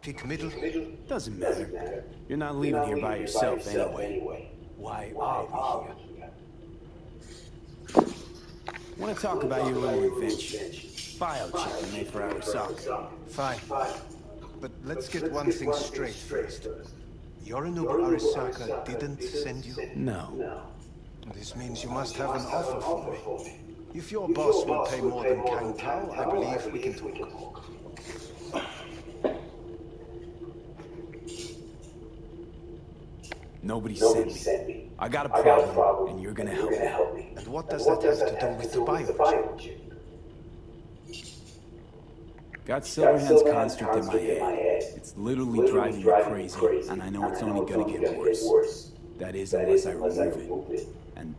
Pick middle? Doesn't matter. You're not leaving here by yourself anyway. Why are we here? I want to talk about your little invention. Biochip you made for Arasaka. Fine. But let's get one thing straight first. Yorinobu Arasaka didn't send you? No. This means you must have an offer for me. If your boss will pay more than Kang Tao, I believe we can talk. Nobody sent me. I got a problem, and you're gonna help me. And what does that have to do with the biochip? Got Silverhand's construct in my head. It's literally driving me crazy, and I know it's only gonna get worse. That is, unless I remove it. And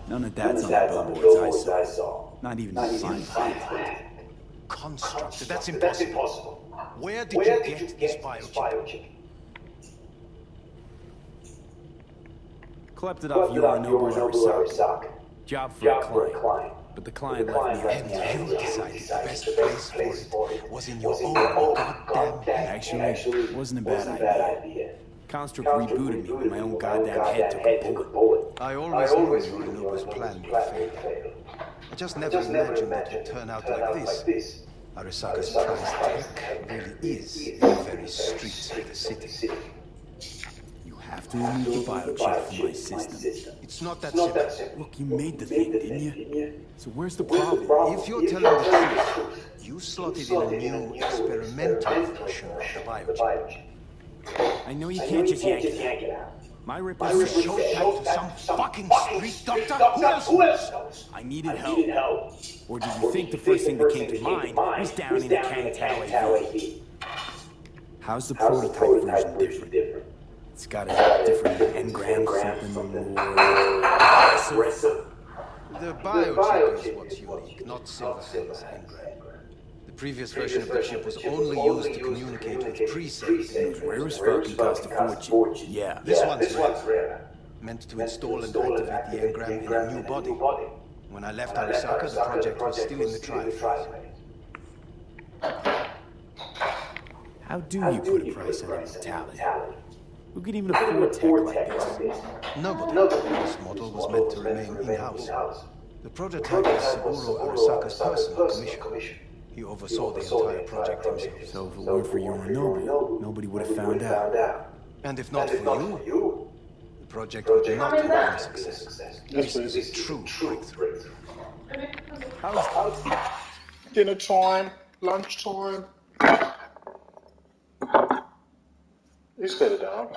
none of that's on the billboards I saw. Not even a sign behind it. Construct? That's impossible. Where did you get this biochip? Klept it off Yorinobu Arasaka. Job for a client. But the client left me And you decided the best place for it was in your own goddamn head. Actually, it wasn't a bad idea. Construct rebooted me when my own goddamn head took a bullet. I always knew Yorinobu's plan would fail. I just never imagined it would turn out like this. Arasaka's prized tech really is in the very streets of the city. You have to remove the biochip from my system. It's not that simple. Look, you made the thing, didn't you? So where's the problem? If you're telling the truth, you slotted in a new experimental version of the biochip. I know you can't just yank it out. My rip You is showed that to some fucking street doctor? Who else knows? I needed help. Or did you think the first thing that came to mind was down in the Kang Tao AV? How's the prototype version different? It's got a different engram, something more aggressive. The biochip is what's unique, not Silverhand's engram. The previous version of the chip was only used to communicate with presets. Rare as fuck and cost a fortune. Yeah. This one's rare. Meant to install and activate the engram in a new body. When I left Arasaka, the project was still in the trial phase. How do you put a price on immortality? Who could even afford tech like this? Nobody. This model was meant to remain in-house. The prototype is Saburo Arasaka's personal commission. He oversaw the entire project himself. So if it weren't for Yorinobu, nobody would have found out. And if not for you, the project would not have been a success. This is a true breakthrough. How's dinner time? Lunch time? He's better down.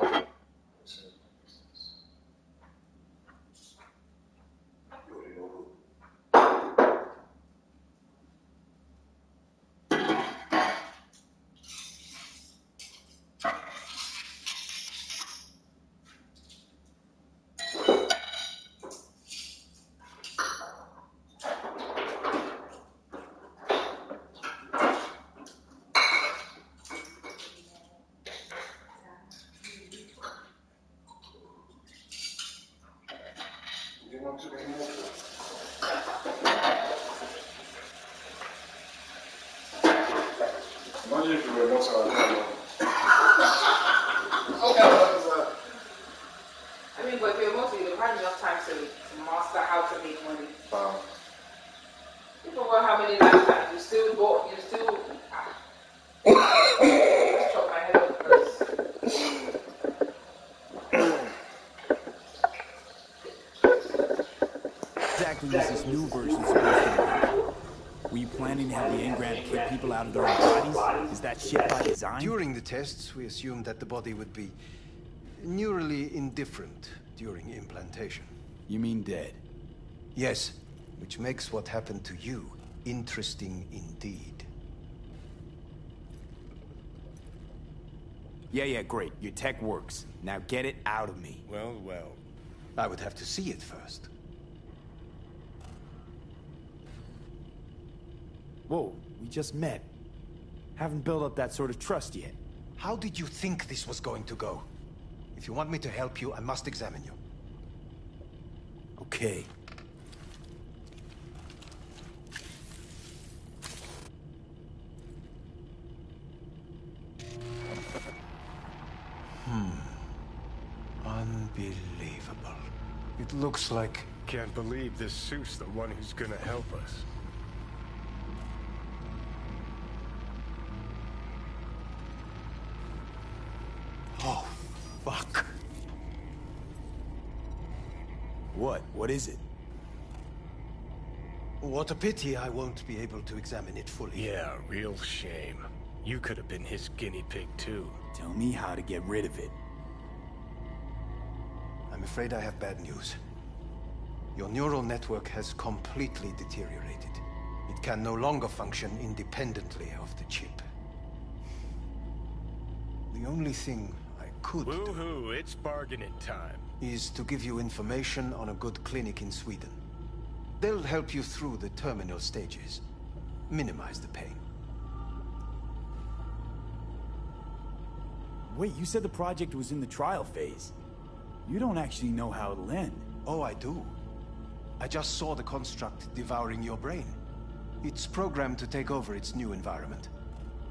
This new version supposed to be? Were you planning to have the engram kick people out of their own bodies? Is that shit by design? During the tests, we assumed that the body would be neurally indifferent during implantation. You mean dead? Yes, which makes what happened to you interesting indeed. Yeah, great. Your tech works. Now get it out of me. Well. I would have to see it first. Whoa, we just met. Haven't built up that sort of trust yet. How did you think this was going to go? If you want me to help you, I must examine you. Okay. Unbelievable. It looks like... Can't believe this suit's the one who's gonna help us. Oh, fuck. What is it? What a pity I won't be able to examine it fully. Yeah, real shame. You could have been his guinea pig too. Tell me how to get rid of it. I'm afraid I have bad news. Your neural network has completely deteriorated. It can no longer function independently of the chip. The only thing I could do Woohoo, it's bargaining time. is to give you information on a good clinic in Sweden. They'll help you through the terminal stages. Minimize the pain. Wait, you said the project was in the trial phase. You don't actually know how it'll end. Oh, I do. I just saw the construct devouring your brain. It's programmed to take over its new environment.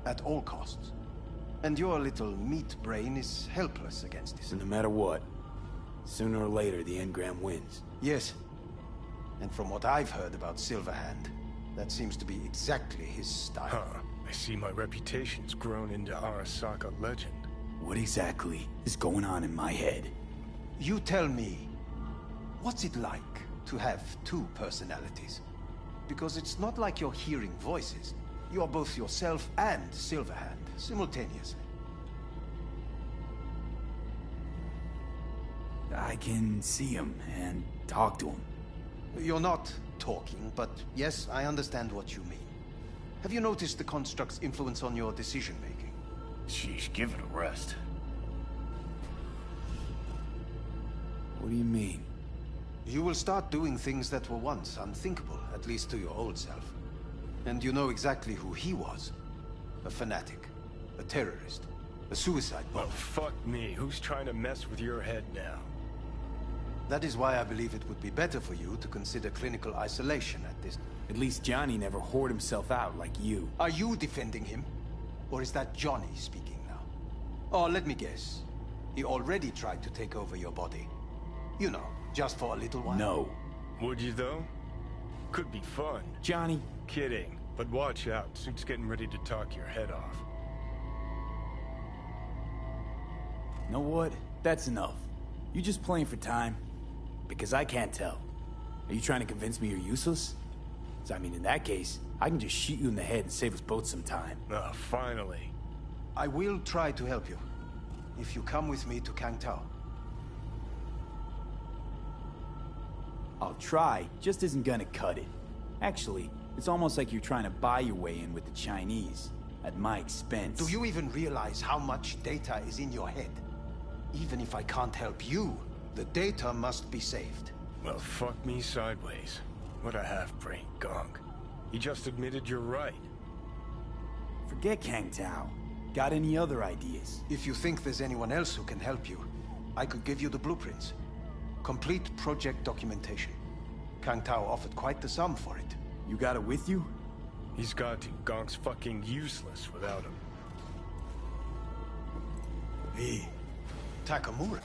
At all costs. And your little meat brain is helpless against this. So no matter what, sooner or later the engram wins. Yes. And from what I've heard about Silverhand, that seems to be exactly his style. Huh. I see my reputation's grown into Arasaka legend. What exactly is going on in my head? You tell me, what's it like to have two personalities? Because it's not like you're hearing voices. You're both yourself and Silverhand, simultaneously. I can see him and talk to him. You're not talking, but yes, I understand what you mean. Have you noticed the construct's influence on your decision-making? Sheesh, give it a rest. What do you mean? You will start doing things that were once unthinkable, at least to your old self. And you know exactly who he was. A fanatic, a terrorist, a suicide Well, bomber. fuck me. Who's trying to mess with your head now? That is why I believe it would be better for you to consider clinical isolation at this. At least Johnny never whored himself out like you. Are you defending him? Or is that Johnny speaking now? Oh, let me guess. He already tried to take over your body. You know, just for a little while. No. Would you though? Could be fun. Johnny, Kidding. But watch out. Suit's getting ready to talk your head off. know what? That's enough. You just playing for time? Because I can't tell. Are you trying to convince me you're useless? 'Cause I mean, in that case, I can just shoot you in the head and save us both some time. Ah, finally. I will try to help you. If you come with me to Kangtao. I'll try, just isn't gonna cut it. Actually, it's almost like you're trying to buy your way in with the Chinese, at my expense. Do you even realize how much data is in your head? Even if I can't help you, the data must be saved. Well, fuck me sideways. What a half-brain gunk. He just admitted you're right. Forget Kang Tao. Got any other ideas? If you think there's anyone else who can help you, I could give you the blueprints. Complete project documentation. Kang Tao offered quite the sum for it. You got it with you? He's got to. Gonk's fucking useless without him. Hey, Takamura.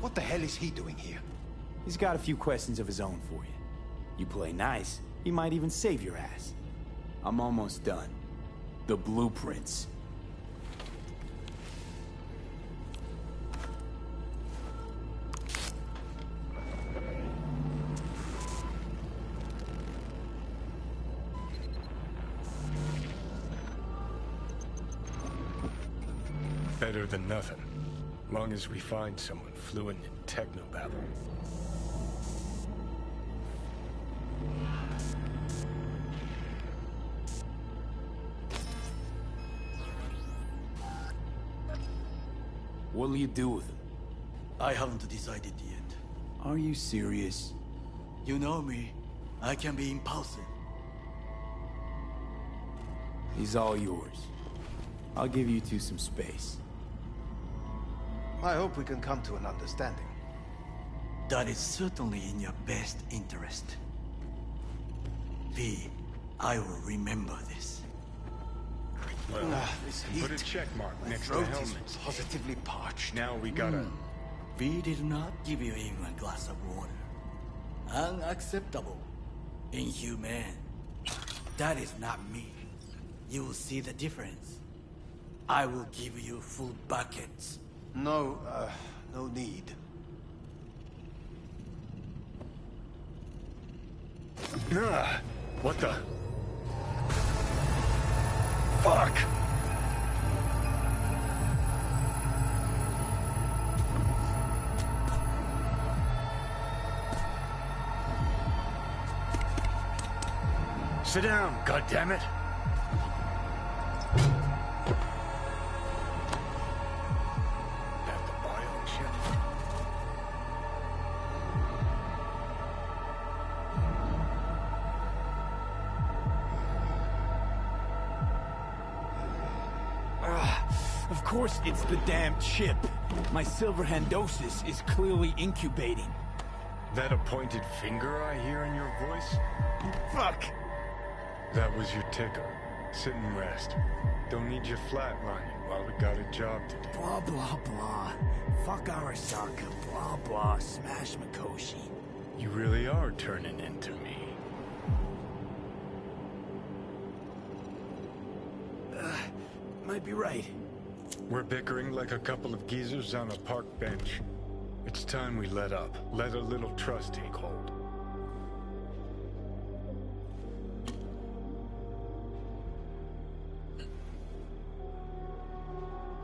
What the hell is he doing here? He's got a few questions of his own for you. You play nice, he might even save your ass. I'm almost done. The blueprints. Better than nothing. Long as we find someone fluent in technobabble. What'll you do with him? I haven't decided yet. Are you serious? You know me. I can be impulsive. He's all yours. I'll give you two some space. I hope we can come to an understanding. That is certainly in your best interest. V, I will remember this. Well, This put a heat. check mark My next to throat is helmets. positively parched. Now we gotta... We did not give you even a glass of water. Unacceptable. Inhumane. That is not me. You will see the difference. I will give you full buckets. No, no need. What the... Fuck! Sit down, goddammit! That the biochip? Of course it's the damn chip. My Silverhandosis is clearly incubating. That a pointed finger I hear in your voice? Fuck! That was your ticker. Sit and rest. Don't need you flatlining while we got a job to do. Blah, blah, blah. Fuck Arasaka. Blah, blah. Smash Mikoshi. You really are turning into me. Might be right. We're bickering like a couple of geezers on a park bench. It's time we let up. Let a little trust take hold.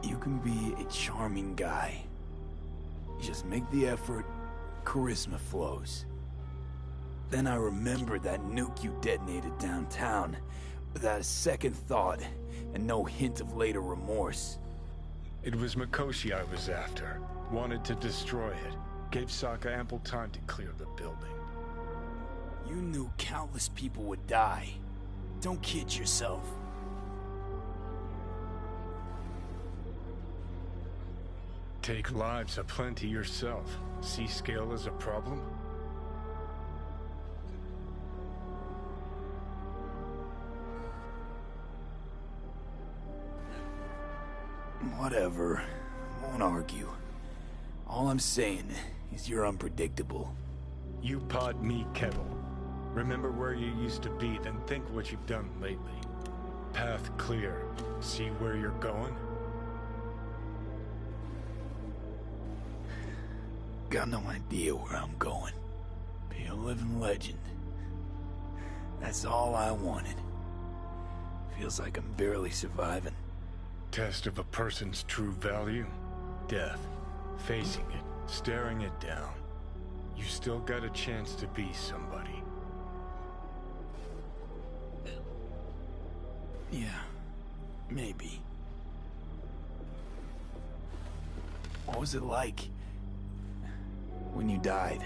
You can be a charming guy. Just make the effort, charisma flows. Then I remembered that nuke you detonated downtown, without a second thought, and no hint of later remorse. It was Mikoshi I was after. Wanted to destroy it. Gave Sokka ample time to clear the building. You knew countless people would die. Don't kid yourself. Take lives aplenty yourself. See scale as a problem? Whatever. Won't argue. All I'm saying is you're unpredictable. You pod me, Kettle. Remember where you used to be, then think what you've done lately. Path clear. See where you're going? Got no idea where I'm going. Be a living legend. That's all I wanted. Feels like I'm barely surviving. Test of a person's true value? Death. Facing it. Staring it down. You still got a chance to be somebody. Yeah. Maybe. What was it like when you died?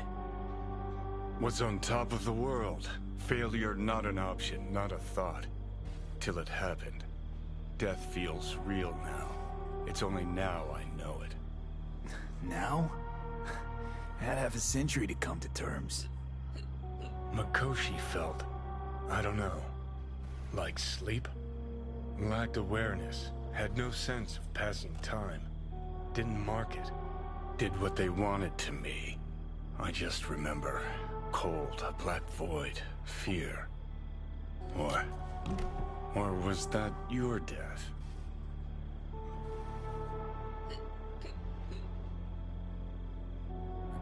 Was on top of the world. Failure not an option, not a thought. Till it happened. Death feels real now. It's only now I know it. Now? Had half a century to come to terms. Mikoshi felt, I don't know, like sleep? Lacked awareness, had no sense of passing time. Didn't mark it. Did what they wanted to me. I just remember cold, a black void, fear. Or was that your death?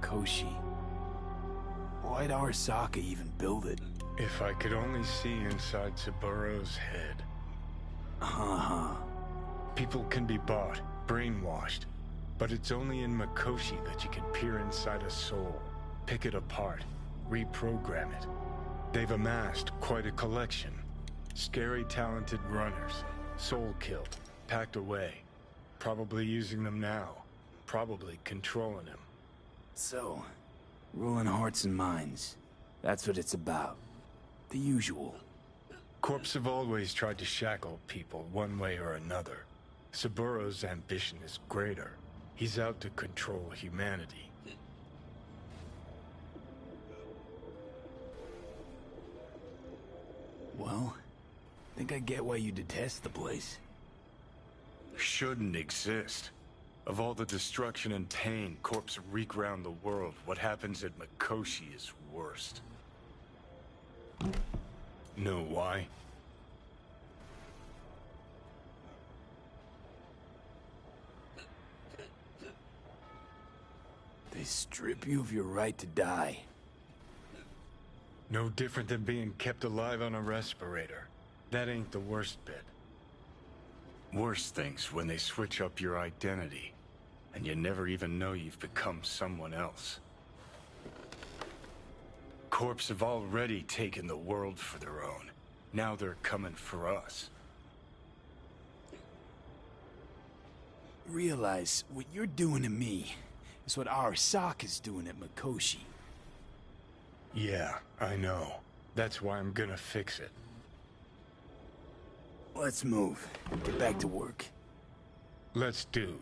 Mikoshi. Why'd Arasaka even build it? If I could only see inside Saburo's head. Uh-huh. People can be bought, brainwashed, but it's only in Mikoshi that you can peer inside a soul, pick it apart, reprogram it. They've amassed quite a collection. Scary, talented runners, soul-killed, packed away. Probably using them now, probably controlling them. So, ruling hearts and minds. That's what it's about. The usual. Corps have always tried to shackle people one way or another. Saburo's ambition is greater. He's out to control humanity. Well, Think I get why you detest the place. Shouldn't exist. Of all the destruction and pain corpses wreak round the world, what happens at Mikoshi is worst. Know why? They strip you of your right to die. No different than being kept alive on a respirator. That ain't the worst bit. Worst things when they switch up your identity, and you never even know you've become someone else. Corps have already taken the world for their own. Now they're coming for us. Realize what you're doing to me is what Arasaka's doing at Mikoshi. Yeah, I know. That's why I'm gonna fix it. Let's move. Get back to work. Let's do.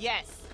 Yes.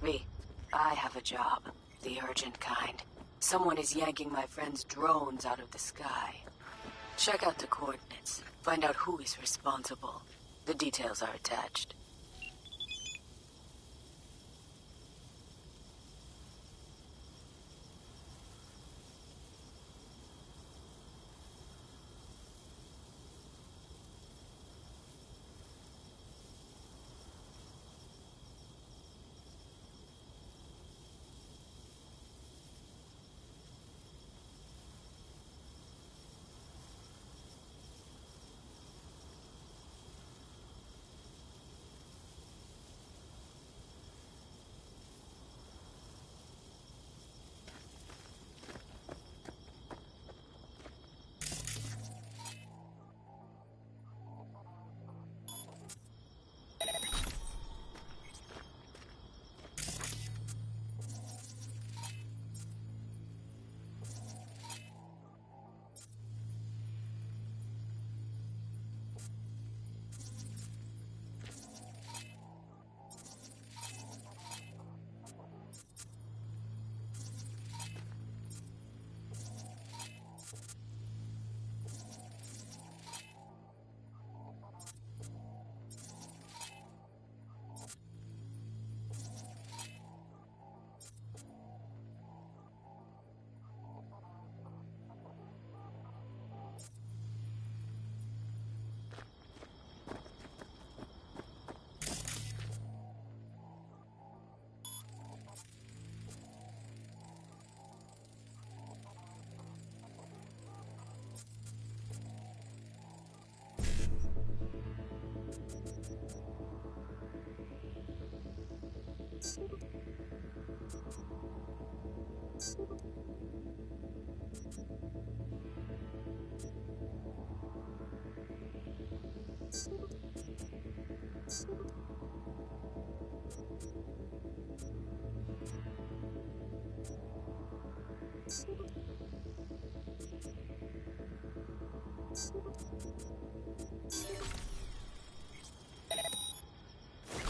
V, I have a job. The urgent kind. Someone is yanking my friend's drones out of the sky. Check out the coordinates. Find out who is responsible. The details are attached.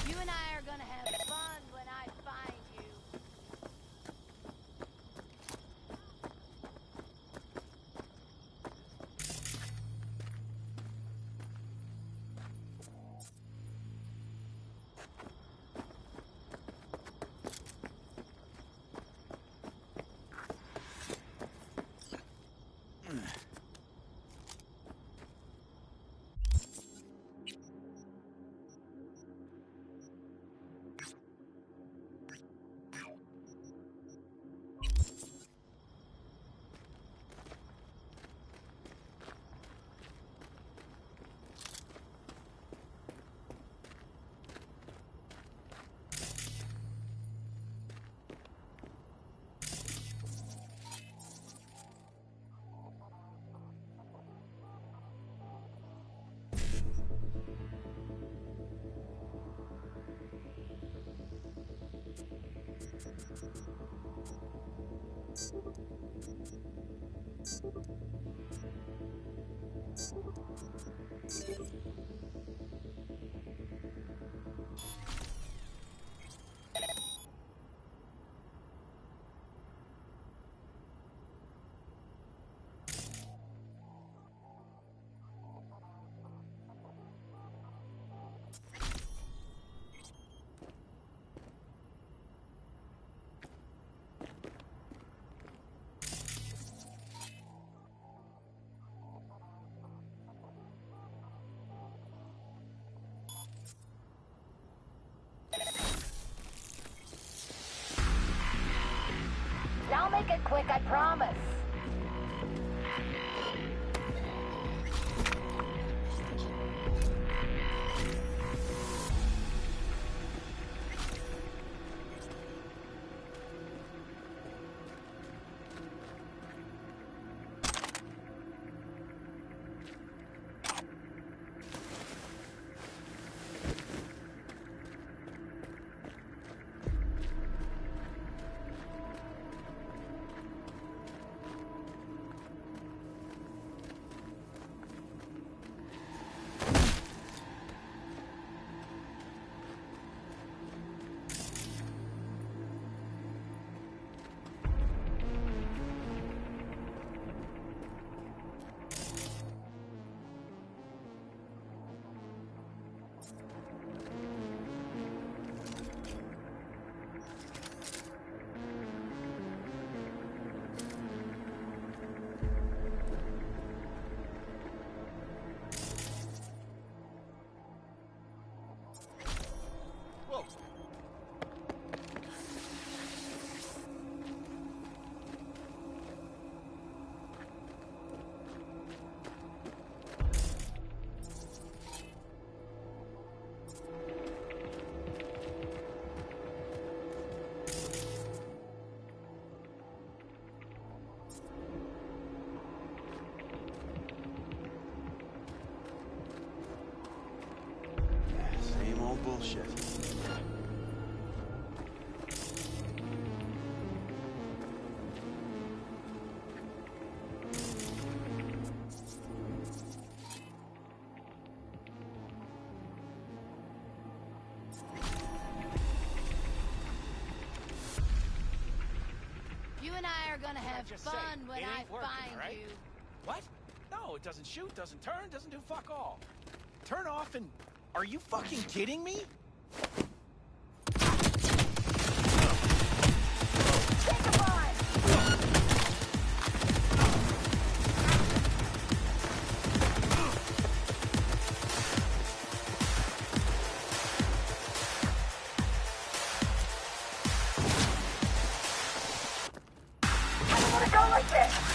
You and I are gonna have fun when I find you. make it quick, I promise. Same old bullshit. You and I are gonna have fun when I find right? you. What? No, it doesn't shoot, doesn't turn, doesn't do fuck all. Turn off and... Are you fucking kidding me? Take a ride! I don't wanna go like this!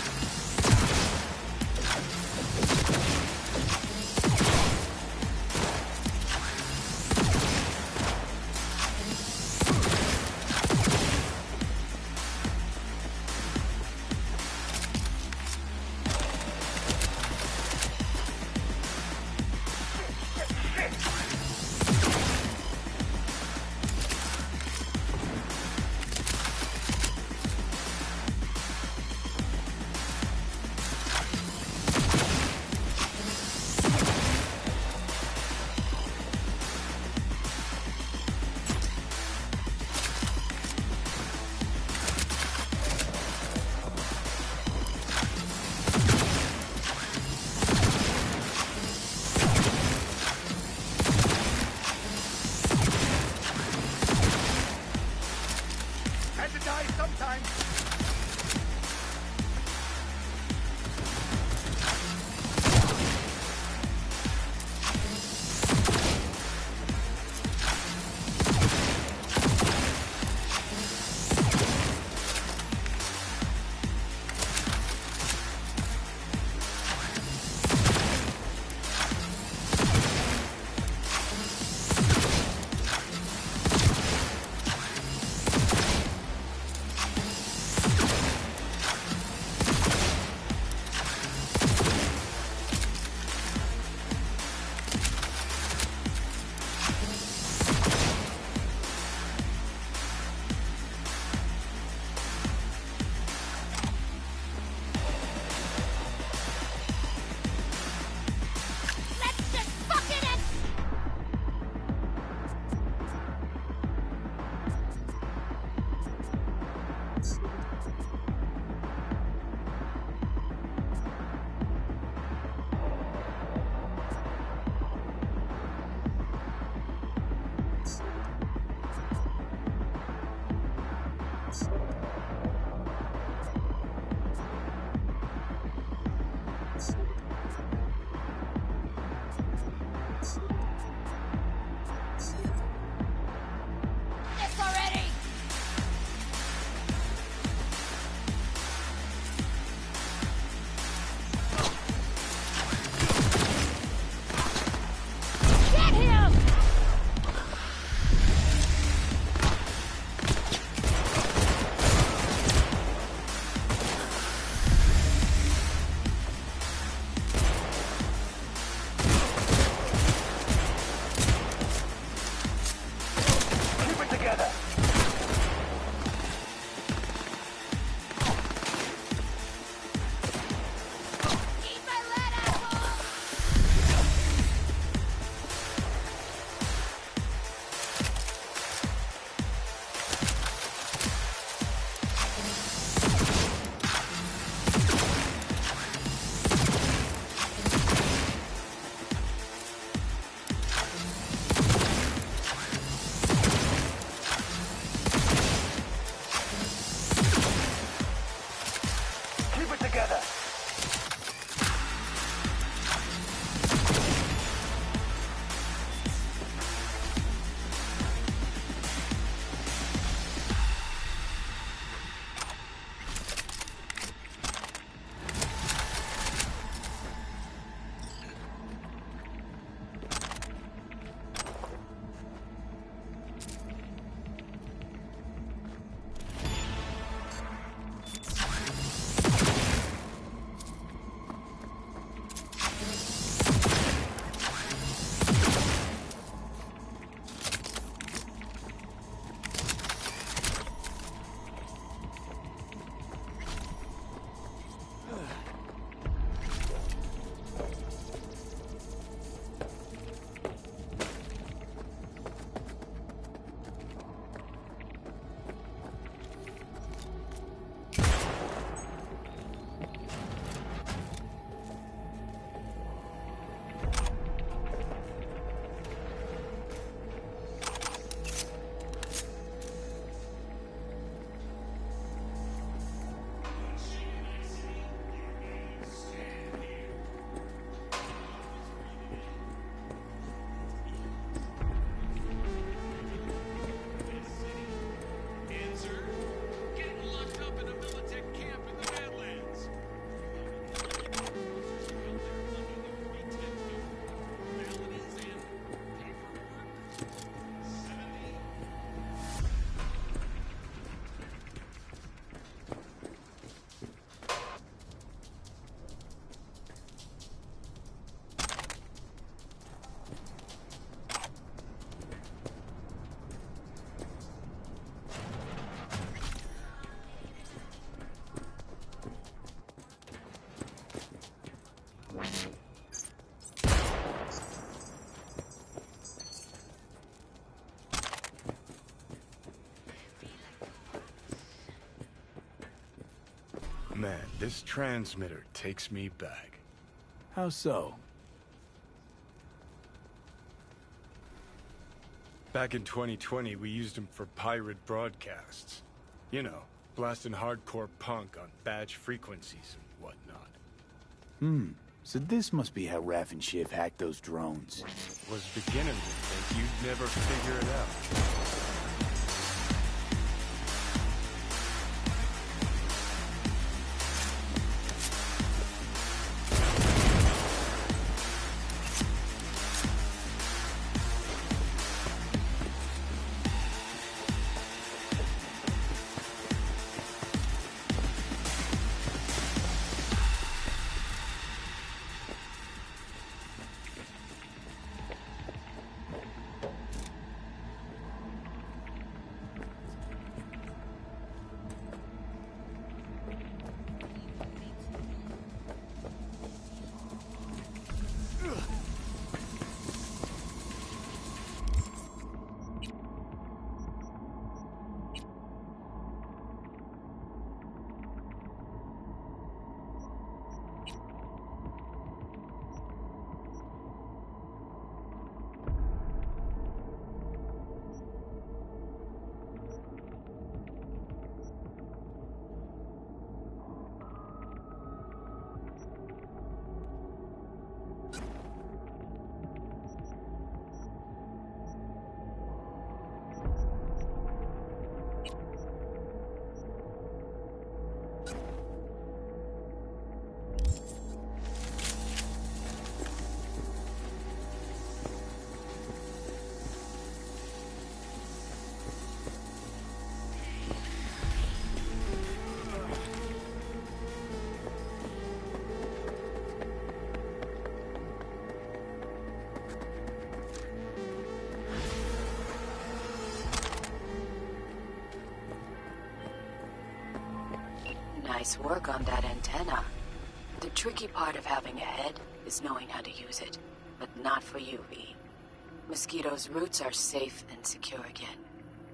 man, this transmitter takes me back. How so? Back in 2020, we used them for pirate broadcasts. You know, blasting hardcore punk on badge frequencies and whatnot. So this must be how Raff and Shiv hacked those drones. Was beginning to think you'd never figure it out. Nice work on that antenna. The tricky part of having a head is knowing how to use it, but not for you, V. Mosquito's roots are safe and secure again.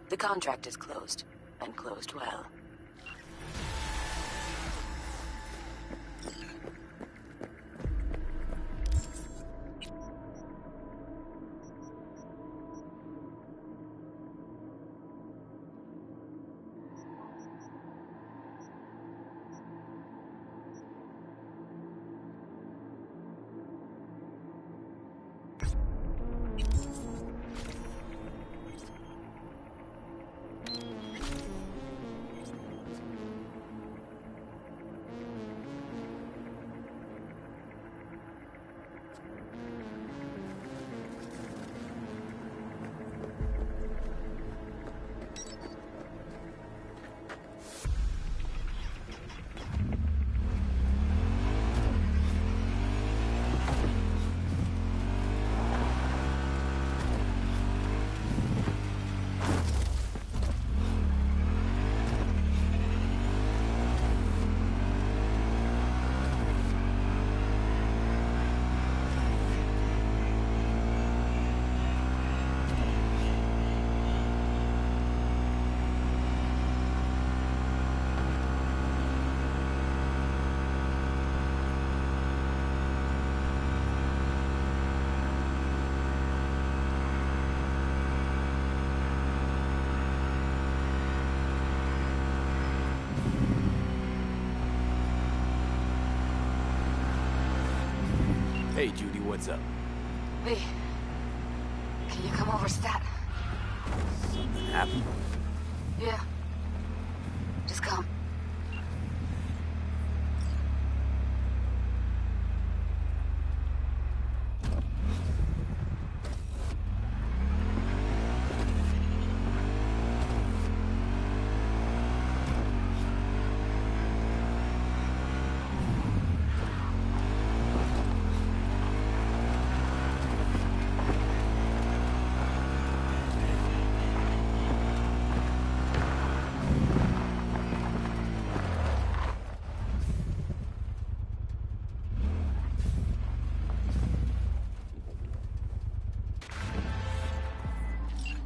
The contract is closed, and closed well. Hey, Judy, what's up? V, can you come over, stat? Something happened? Yeah. Just come.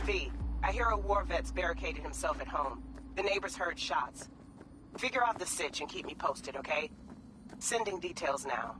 V, I hear a war vet's barricaded himself at home. The neighbors heard shots. Figure out the sitch and keep me posted, okay? Sending details now.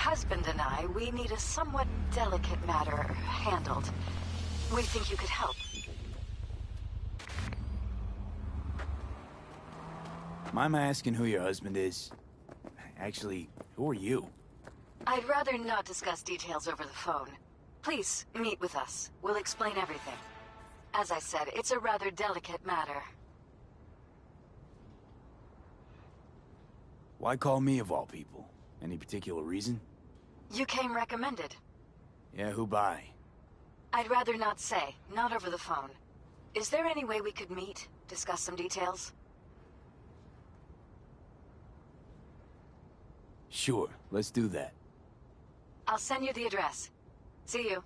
husband and I, we need a somewhat delicate matter handled. We think you could help. Mind my asking who your husband is? Actually, who are you? I'd rather not discuss details over the phone. Please, meet with us. We'll explain everything. As I said, it's a rather delicate matter. Why call me of all people? Any particular reason? You came recommended. Yeah, who by? I'd rather not say, not over the phone. Is there any way we could meet, discuss some details? Sure, let's do that. I'll send you the address. See you.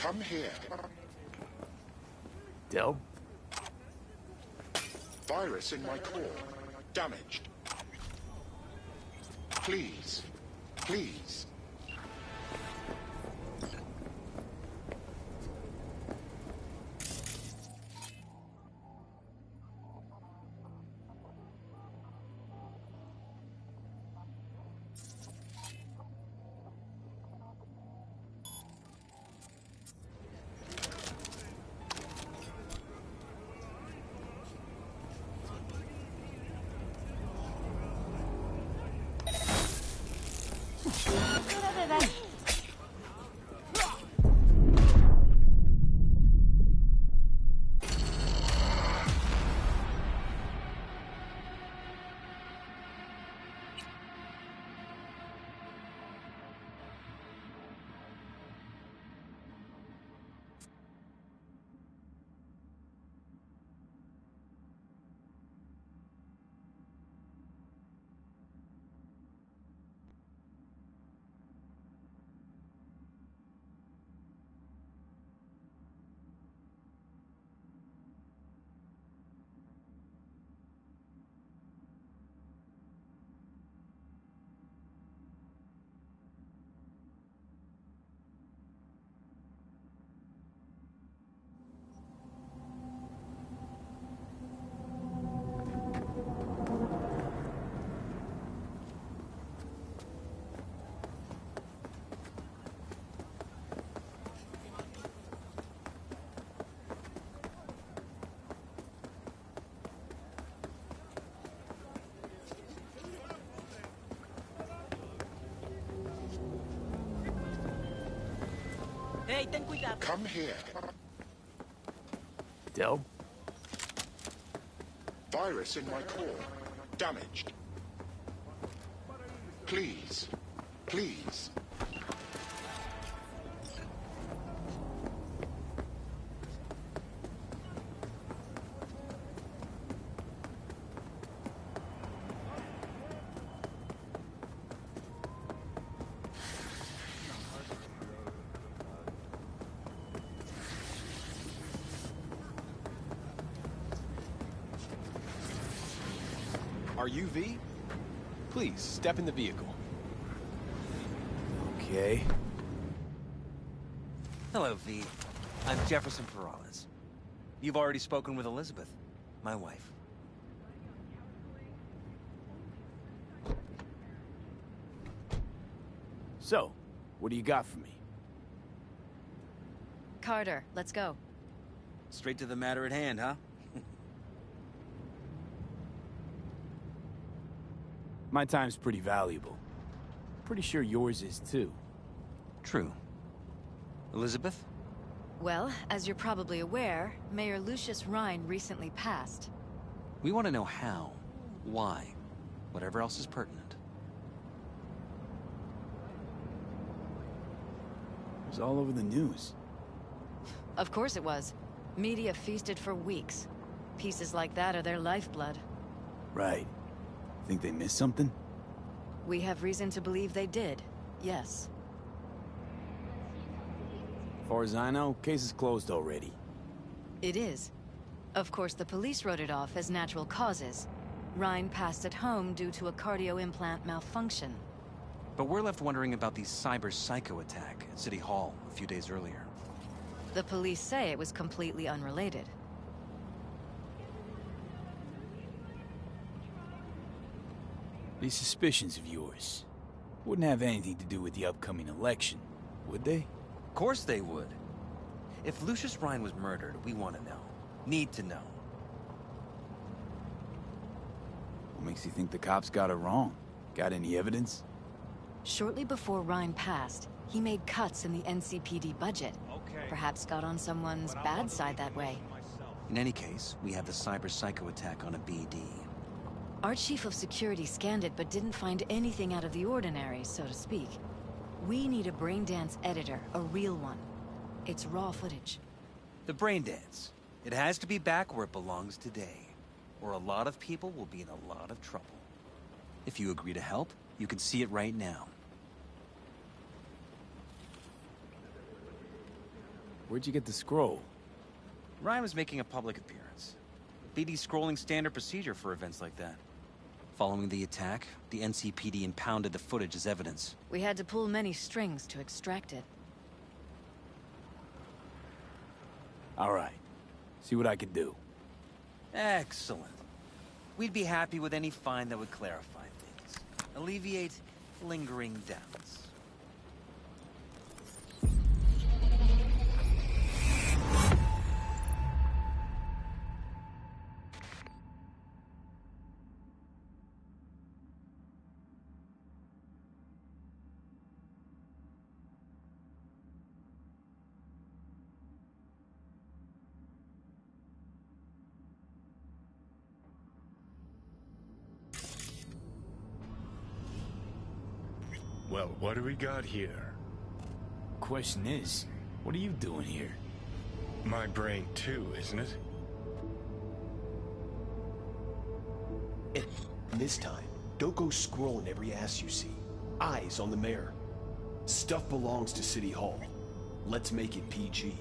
Come here. Del? Virus in my core. Damaged. Please. Please. Hey, ten cuidado. Come here. Del? Virus in my core. Damaged. Please. Please. Are you V? Please, step in the vehicle. Okay. Hello, V. I'm Jefferson Perales. You've already spoken with Elizabeth, my wife. So, what do you got for me? Carter, let's go. Straight to the matter at hand, huh? My time's pretty valuable. Pretty sure yours is too. True. Elizabeth? Well, as you're probably aware, Mayor Lucius Rhine recently passed. We want to know how, why, whatever else is pertinent. It was all over the news. Of course it was. Media feasted for weeks. Pieces like that are their lifeblood. Right. Think they missed something? We have reason to believe they did, yes. As far as I know, case is closed already. It is. Of course, the police wrote it off as natural causes. Rhine passed at home due to a cardio implant malfunction. But we're left wondering about the cyber psycho attack at City Hall a few days earlier. The police say it was completely unrelated. These suspicions of yours wouldn't have anything to do with the upcoming election, would they? Of course they would. If Lucius Rhine was murdered, we want to know. Need to know. What makes you think the cops got it wrong? Got any evidence? Shortly before Rhine passed, he made cuts in the NCPD budget. Perhaps got on someone's bad side that way. In any case, we have the cyber psycho attack on a BD. Our chief of security scanned it but didn't find anything out of the ordinary, so to speak. We need a braindance editor, a real one. It's raw footage. The braindance. It has to be back where it belongs today, or a lot of people will be in a lot of trouble. If you agree to help, you can see it right now. Where'd you get the scroll? Ryan was making a public appearance. BD's scrolling standard procedure for events like that. Following the attack, the NCPD impounded the footage as evidence. We had to pull many strings to extract it. All right. See what I can do. Excellent. We'd be happy with any find that would clarify things. Alleviate lingering doubts. Well, what do we got here? Question is, what are you doing here? My brain too, isn't it? And this time, don't go scrolling every ass you see. Eyes on the mayor. Stuff belongs to City Hall. Let's make it PG.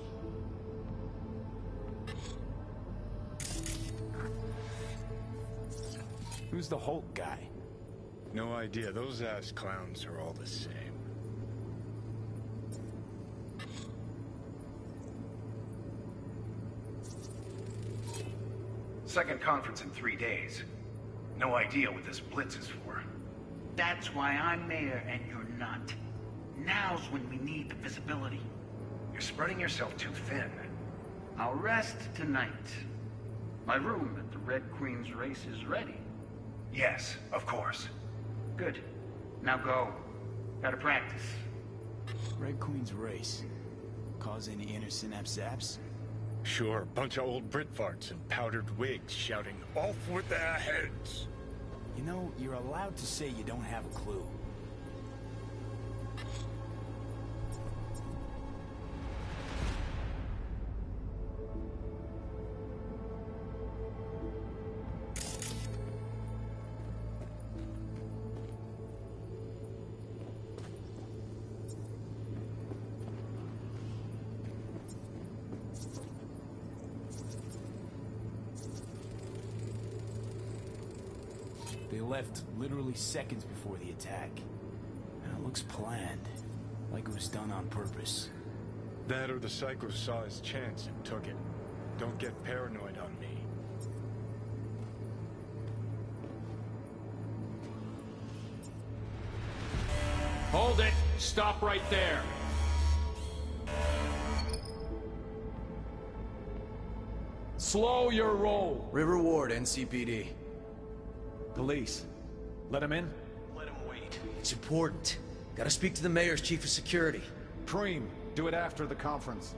Who's the Hulk guy? No idea. Those ass clowns are all the same. Second conference in 3 days. No idea what this blitz is for. That's why I'm mayor and you're not. Now's when we need the visibility. You're spreading yourself too thin. I'll rest tonight. My room at the Red Queen's race is ready. Yes, of course. Good. Now go. Gotta practice. Red Queen's race. Cause any inner synapse zaps? Sure, bunch of old Brit farts in powdered wigs shouting, "Off with their heads!" You know, you're allowed to say you don't have a clue. They left literally seconds before the attack. And it looks planned, like it was done on purpose. That or the Psycho saw his chance and took it. Don't get paranoid on me. Hold it! Stop right there! Slow your roll! River Ward, NCPD. Police. Let him in? Let him wait. It's important. Gotta speak to the mayor's chief of security. Preem, do it after the conference.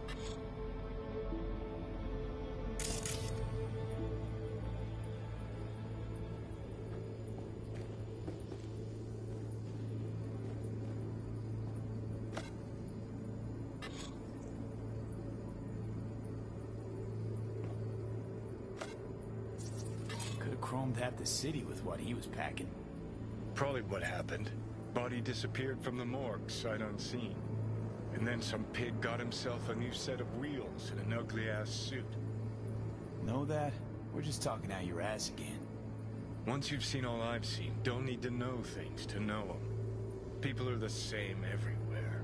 Could've chromed half the city with what he was packing. Probably what happened. Body disappeared from the morgue, sight unseen. And then some pig got himself a new set of wheels and an ugly-ass suit. Know that? We're just talking out your ass again. Once you've seen all I've seen, don't need to know things to know them. People are the same everywhere.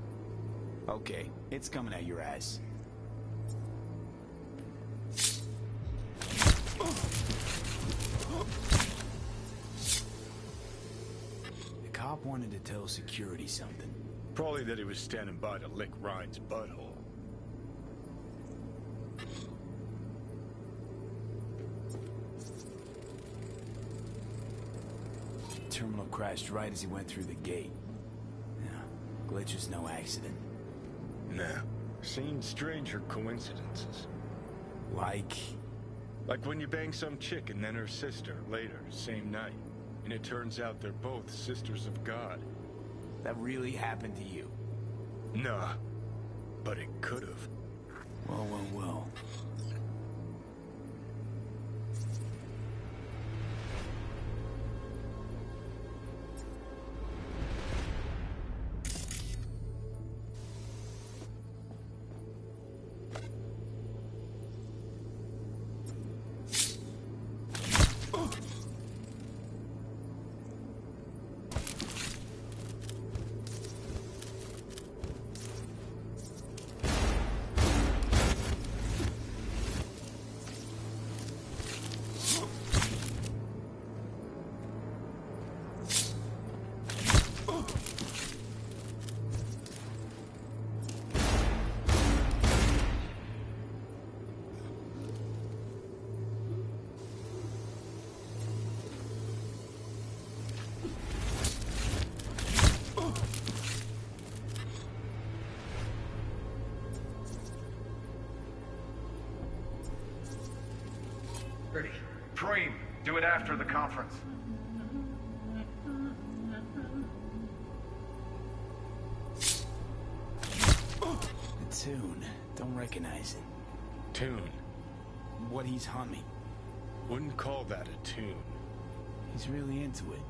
Okay, it's coming out your ass. The cop wanted to tell security something. Probably that he was standing by to lick Ryan's butthole. Terminal crashed right as he went through the gate. Yeah, glitch was no accident. Nah, seen stranger coincidences. Like when you bang some chick and then her sister later, same night. And it turns out they're both sisters of God. That really happened to you? Nah, but it could've. Well, well, well. Ready. Preem, do it after the conference. The tune. Don't recognize it. Tune. What he's humming. Wouldn't call that a tune. He's really into it.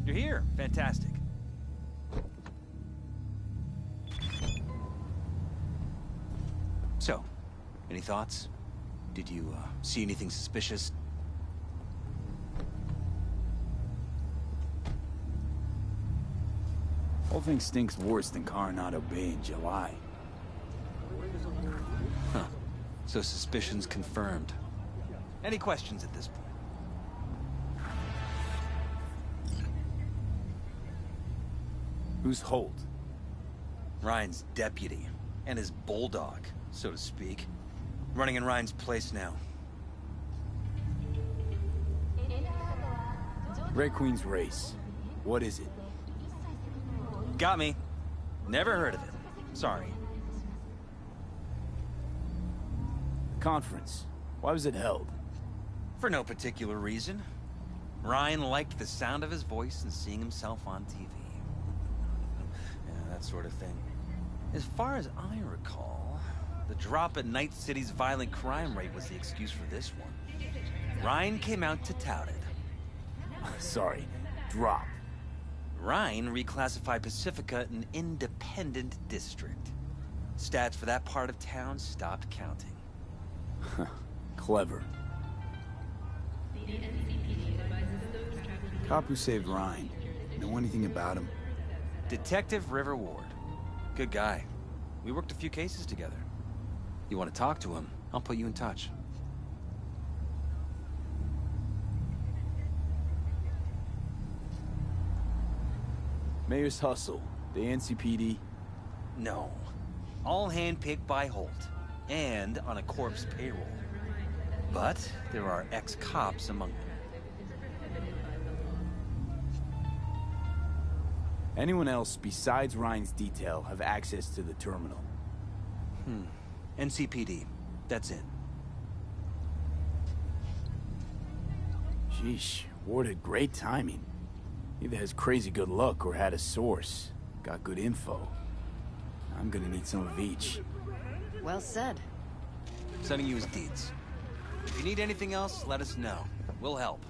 You're here. Fantastic. So, any thoughts? Did you, see anything suspicious? Whole thing stinks worse than Coronado Bay in July. Huh. So suspicions confirmed. Any questions at this point? Who's Holt? Ryan's deputy. And his bulldog, so to speak. Running in Ryan's place now. Red Queen's race. What is it? Got me. Never heard of it. Sorry. Conference. Why was it held? For no particular reason. Ryan liked the sound of his voice and seeing himself on TV. Yeah, that sort of thing. As far as I recall, the drop in Night City's violent crime rate was the excuse for this one. Ryan came out to tout it. Sorry, drop. Ryan reclassified Pacifica an independent district. Stats for that part of town stopped counting. Clever. Cop who saved Ryan. Know anything about him? Detective River Ward. Good guy. We worked a few cases together. You want to talk to him, I'll put you in touch. Mayor's Hustle. The NCPD? No. All handpicked by Holt. And on a corpse payroll. But there are ex-cops among them. Anyone else besides Ryan's detail have access to the terminal? NCPD. That's it. Sheesh, Ward had great timing. Either has crazy good luck or had a source. Got good info. I'm gonna need some of each. Well said. Sending you his deeds. If you need anything else, let us know. We'll help.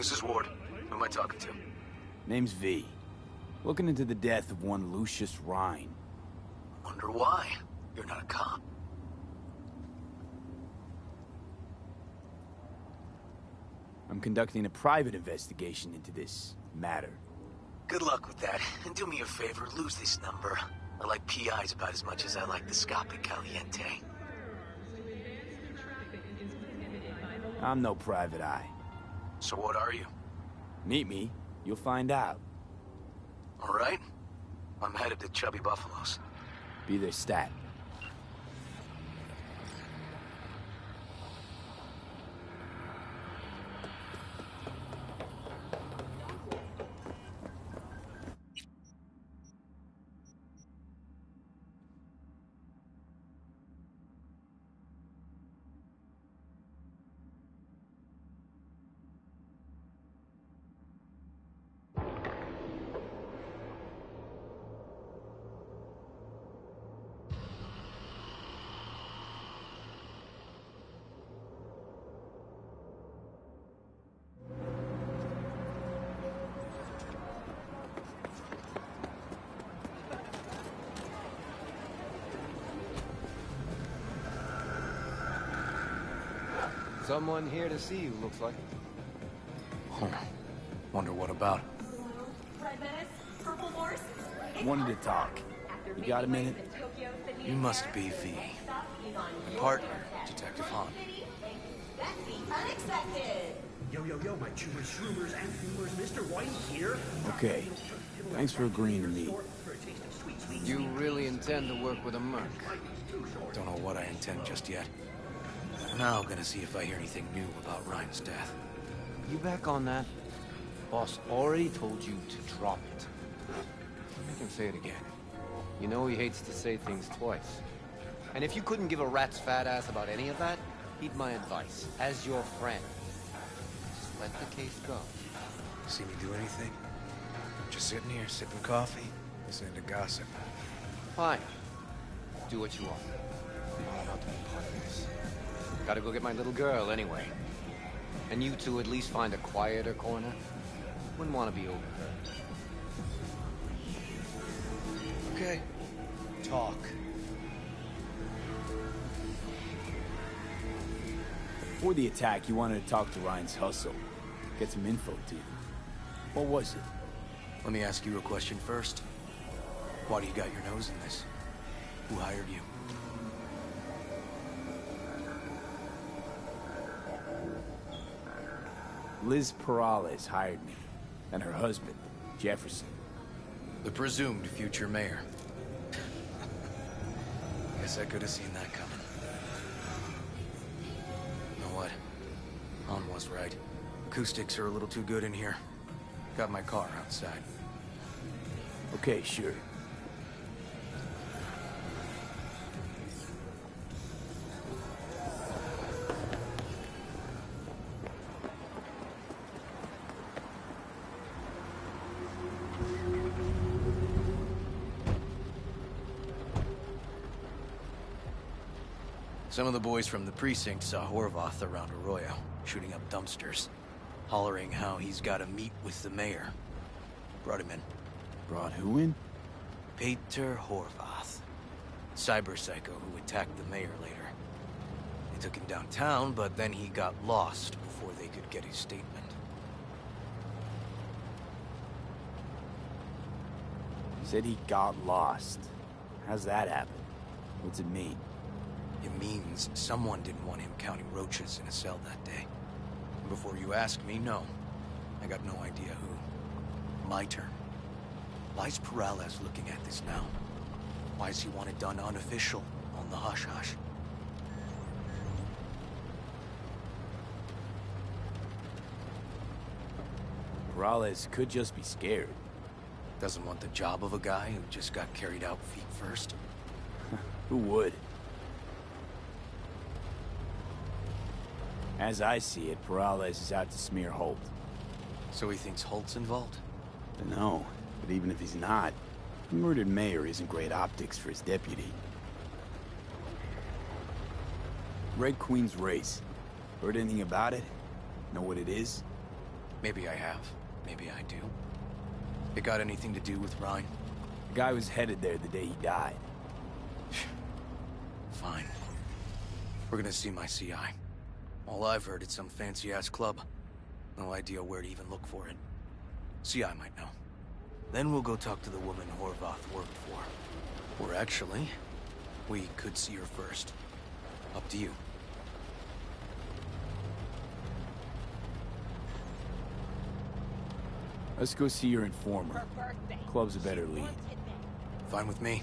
This is Ward. Who am I talking to? Name's V. Looking into the death of one Lucius Rhine. Wonder why. You're not a cop. I'm conducting a private investigation into this matter. Good luck with that. And do me a favor, lose this number. I like PIs about as much as I like the Scopic Caliente. I'm no private eye. So what are you? Meet me, you'll find out. All right. I'm headed to Chubby Buffaloes. Be their stat. Someone here to see you, looks like. Oh, wonder what about. Wanted to talk. You got a minute? You must be V. My partner, Detective Hahn. Unexpected. Yo, my chewers, shroomers, and boomers, Mr. White here. Okay. Thanks for agreeing to meet. You really intend to work with a merc? Don't know what I intend just yet. Now gonna see if I hear anything new about Ryan's death. You back on that? Boss already told you to drop it. I can say it again. You know he hates to say things twice. And if you couldn't give a rat's fat ass about any of that, heed my advice. As your friend, just let the case go. See me do anything? Just sitting here, sipping coffee, listening to gossip. Fine. Do what you want. I'm not to be part of this. Gotta go get my little girl anyway. And you two at least find a quieter corner. Wouldn't want to be overheard. Okay. Talk. Before the attack, you wanted to talk to Ryan's hustle. Get some info to you. What was it? Let me ask you a question first. Why do you got your nose in this? Who hired you? Liz Perales hired me, and her husband, Jefferson. The presumed future mayor. Guess I could have seen that coming. You know what? Han was right. Acoustics are a little too good in here. Got my car outside. Okay, sure. Some of the boys from the precinct saw Horvath around Arroyo, shooting up dumpsters, hollering how he's got to meet with the mayor. Brought him in. Brought who in? Peter Horvath. Cyber psycho who attacked the mayor later. They took him downtown, but then he got lost before they could get his statement. Said he got lost. How's that happen? What's it mean? It means someone didn't want him counting roaches in a cell that day. And before you ask me, no. I got no idea who. My turn. Why's Perales looking at this now? Why does he want it done unofficial, on the hush-hush? Perales could just be scared. Doesn't want the job of a guy who just got carried out feet first? Who would? As I see it, Perales is out to smear Holt. So he thinks Holt's involved? No, but even if he's not, the murdered mayor isn't great optics for his deputy. Red Queen's race. Heard anything about it? Know what it is? Maybe I have. Maybe I do. It got anything to do with Ryan? The guy was headed there the day he died. Fine. We're gonna see my CI. All I've heard, it's some fancy-ass club. No idea where to even look for it. CI might know. Then we'll go talk to the woman Horvath worked for. Or actually, we could see her first. Up to you. Let's go see your informer. Club's a better lead. Fine with me.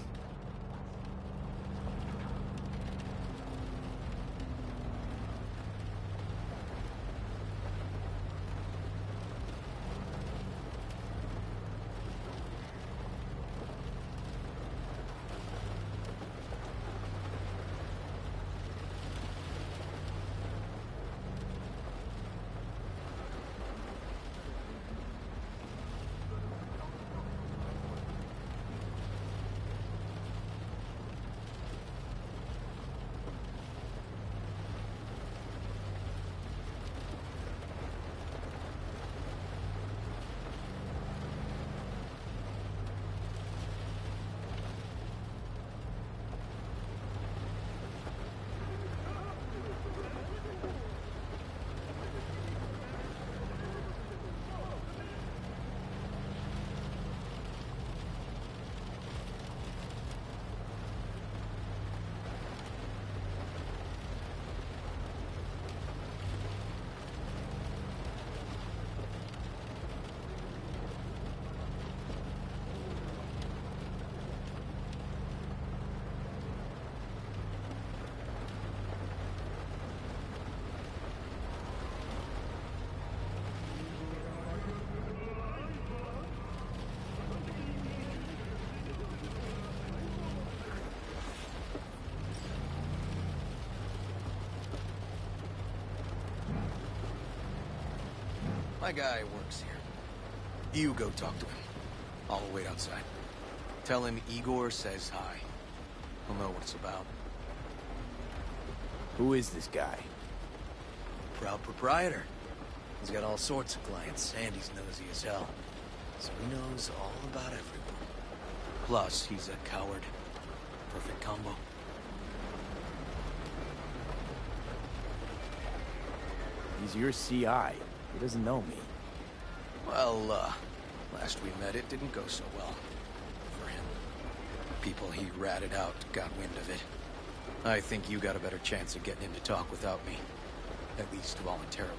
My guy works here. You go talk to him. I'll wait outside. Tell him Igor says hi. He'll know what it's about. Who is this guy? Proud proprietor. He's got all sorts of clients, and he's nosy as hell. So he knows all about everyone. Plus, he's a coward. Perfect combo. He's your CI. He doesn't know me. Well, last we met, it didn't go so well. For him. People he ratted out got wind of it. I think you got a better chance of getting him to talk without me. At least voluntarily.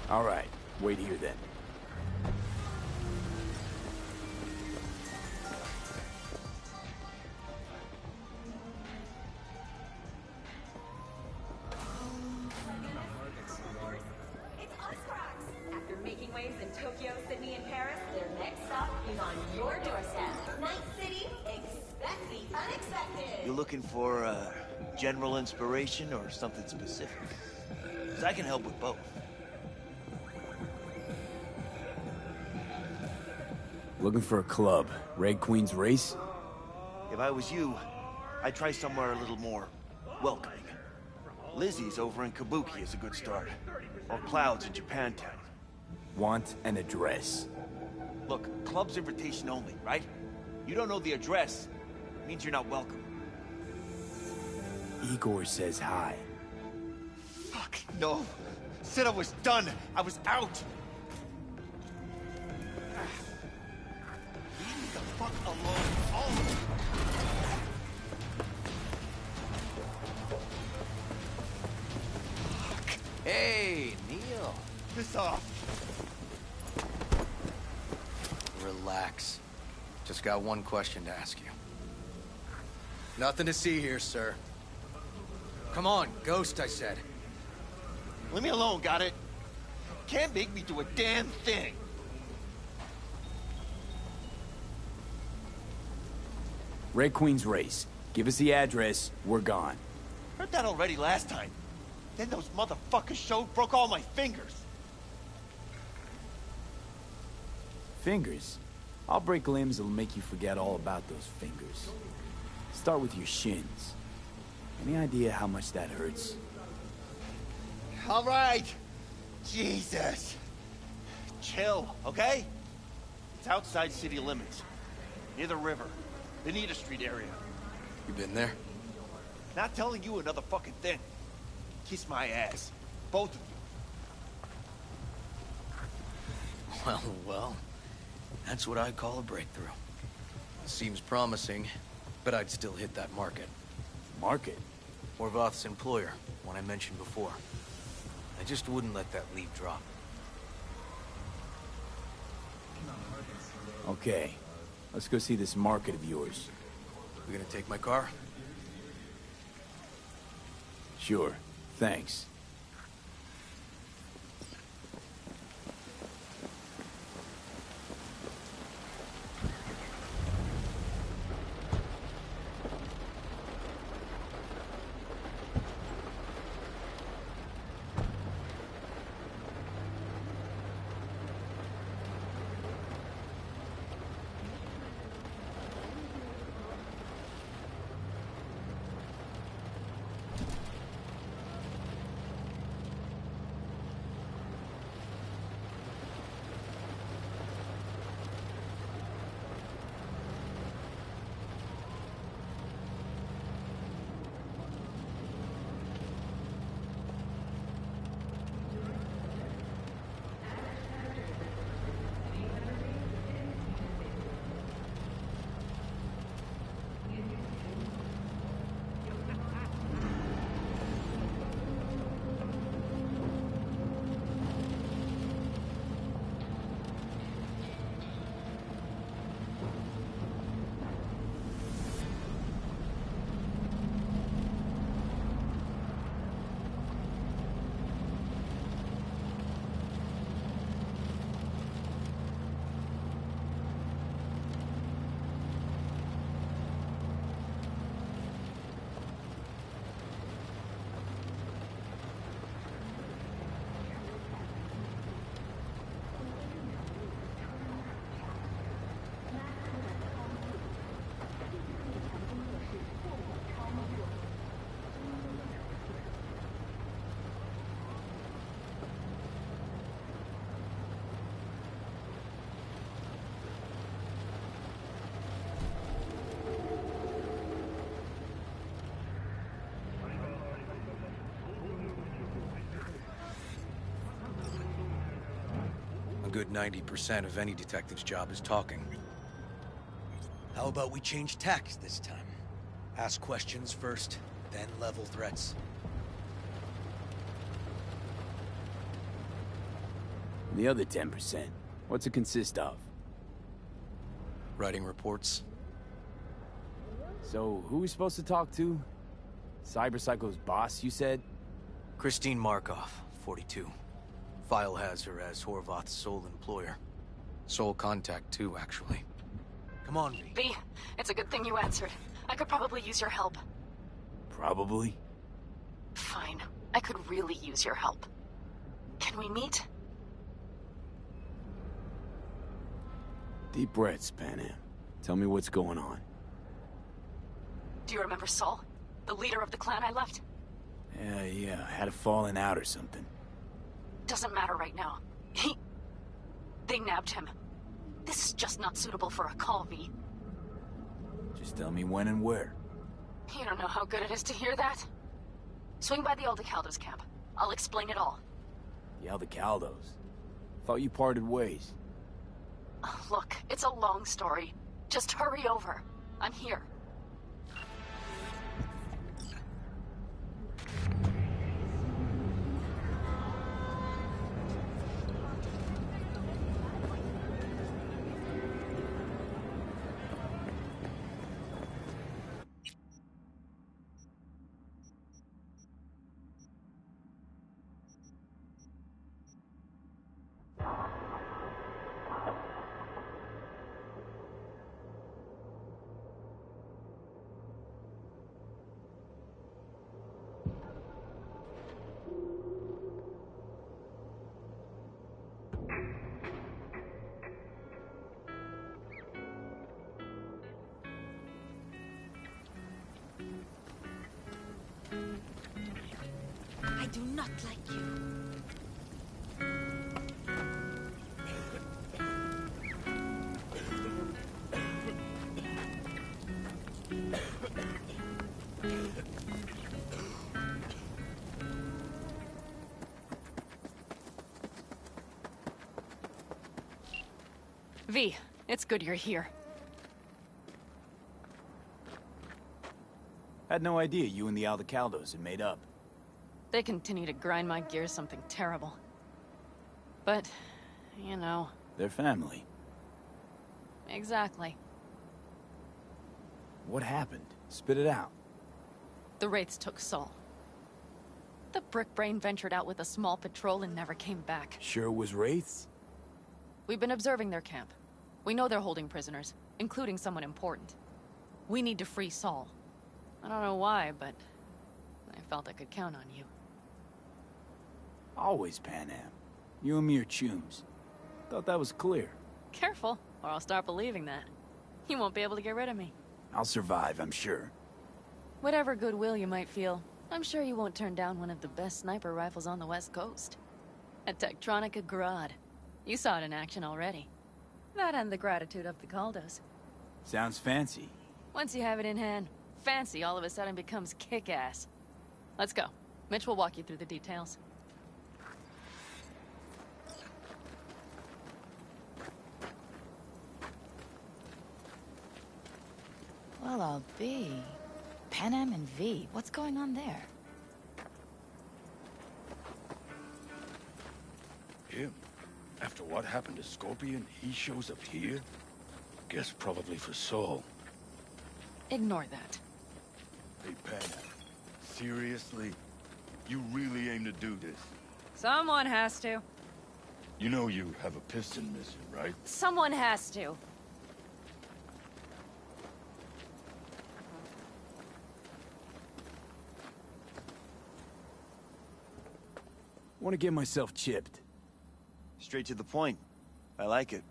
All right. Wait here then. For general inspiration or something specific? Because I can help with both. Looking for a club. Red Queen's Race? If I was you, I'd try somewhere a little more welcoming. Lizzie's over in Kabuki is a good start. Or Cloud's in Japantown. Want an address. Look, club's invitation only, right? You don't know the address. Means you're not welcome. Igor says hi. Fuck, no. Said I was done. I was out. Leave me the fuck alone, all of you. Fuck. Hey, Neil. Piss off. Relax. Just got one question to ask you. Nothing to see here, sir. Come on, Ghost, I said. Leave me alone, got it? Can't make me do a damn thing. Red Queen's Race. Give us the address, we're gone. Heard that already last time. Then those motherfuckers showed, broke all my fingers. Fingers? I'll break limbs that'll make you forget all about those fingers. Start with your shins. Any idea how much that hurts? All right. Jesus. Chill, okay? It's outside city limits. Near the river. Benita Street area. You been there? Not telling you another fucking thing. Kiss my ass. Both of you. Well, well. That's what I call a breakthrough. Seems promising, but I'd still hit that market. Market? Horvath's employer, one I mentioned before. I just wouldn't let that lead drop. Okay. Let's go see this market of yours. You gonna take my car? Sure. Thanks. A good 90% of any detective's job is talking. How about we change tacks this time? Ask questions first, then level threats. The other 10%, what's it consist of? Writing reports. So, who are we supposed to talk to? Cyberpsycho's boss, you said? Christine Markov, 42. File has her as Horvath's sole employer. Sole contact, too, actually. Come on, V. V, it's a good thing you answered. I could probably use your help. Probably? Fine. I could really use your help. Can we meet? Deep breaths, Panam. Tell me what's going on. Do you remember Saul? The leader of the clan I left? Yeah, had a falling out or something. Doesn't matter right now. They nabbed him. This is just not suitable for a call, V. Just tell me when and where. You don't know how good it is to hear that. Swing by the Aldecaldos camp. I'll explain it all. The Aldecaldos? Thought you parted ways. Look, it's a long story. Just hurry over. I'm here. I do not like you. V, it's good you're here. Had no idea you and the Aldecaldos had made up. They continue to grind my gears something terrible. But, you know... They're family. Exactly. What happened? Spit it out. The Wraiths took Sol. The Brickbrain ventured out with a small patrol and never came back. Sure was Wraiths? We've been observing their camp. We know they're holding prisoners, including someone important. We need to free Sol. I don't know why, but I felt I could count on you. Always, Pan Am. You and me are chums. Thought that was clear. Careful, or I'll start believing that. You won't be able to get rid of me. I'll survive, I'm sure. Whatever goodwill you might feel, I'm sure you won't turn down one of the best sniper rifles on the West Coast. A Tektronica Grad. You saw it in action already. That and the gratitude of the Caldos. Sounds fancy. Once you have it in hand, fancy all of a sudden becomes kick-ass. Let's go. Mitch will walk you through the details. Well, I'll be. Pan Am and V, what's going on there? Him? After what happened to Scorpion, he shows up here? Guess probably for Saul. Ignore that. Hey, Pan Am, seriously? You really aim to do this? Someone has to. You know you have a piston mission, right? Someone has to. Want to get myself chipped. Straight to the point. I like it.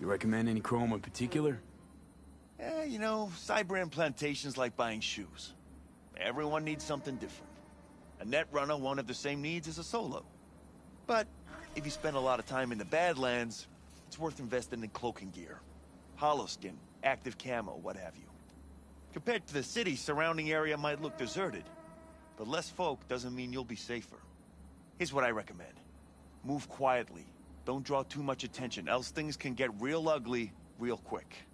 You recommend any chrome in particular? You know, Cybran plantation's like buying shoes. Everyone needs something different. A net runner won't have the same needs as a solo. But if you spend a lot of time in the Badlands, it's worth investing in cloaking gear. Hollow skin, active camo, what have you. Compared to the city, surrounding area might look deserted. But less folk doesn't mean you'll be safer. Here's what I recommend. Move quietly. Don't draw too much attention, else things can get real ugly real quick.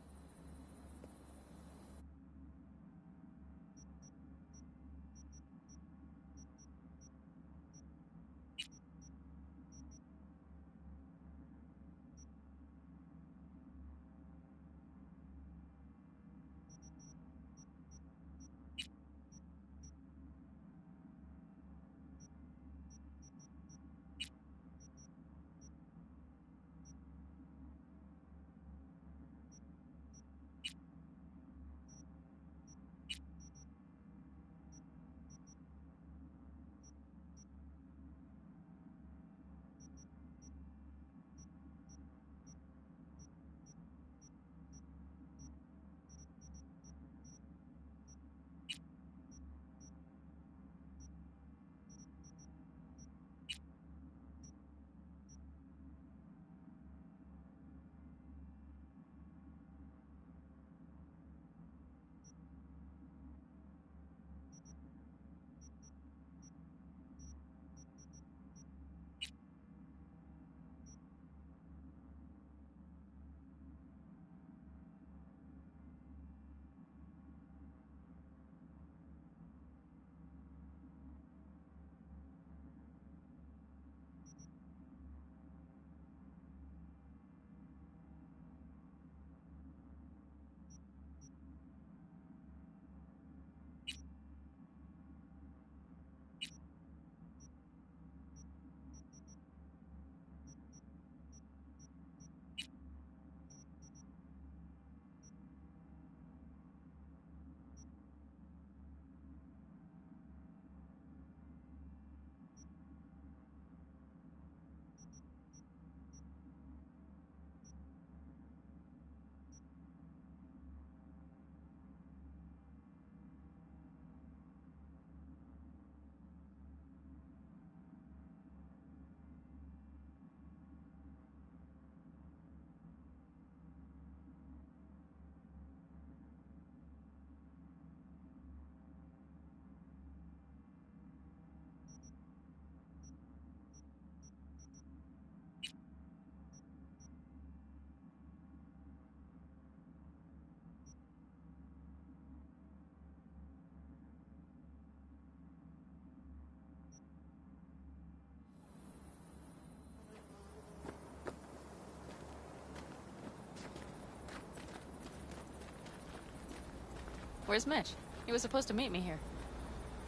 Where's Mitch? He was supposed to meet me here.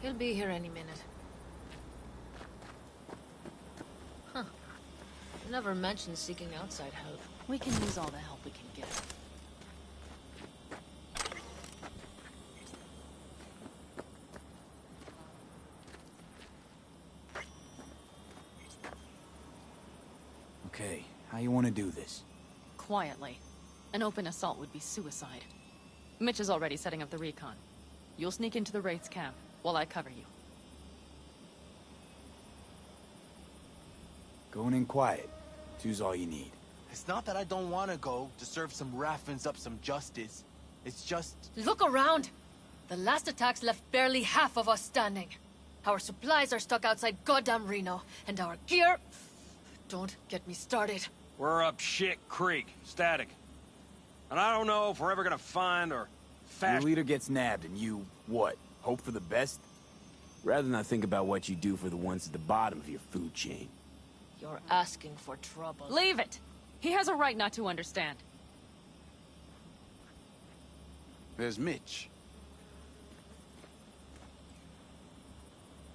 He'll be here any minute. Huh. Never mentioned seeking outside help. We can use all the help we can get. Okay, how you want to do this? Quietly. An open assault would be suicide. Mitch is already setting up the recon. You'll sneak into the Wraith's camp, while I cover you. Going in quiet. Two's all you need. It's not that I don't want to go to serve some Raffins up some justice. It's just... Look around! The last attacks left barely half of us standing. Our supplies are stuck outside goddamn Reno, and our gear... Don't get me started. We're up shit creek, static. And I don't know if we're ever gonna find or Your leader gets nabbed and you, what, hope for the best? Rather not think about what you do for the ones at the bottom of your food chain. You're asking for trouble. Leave it! He has a right not to understand. There's Mitch.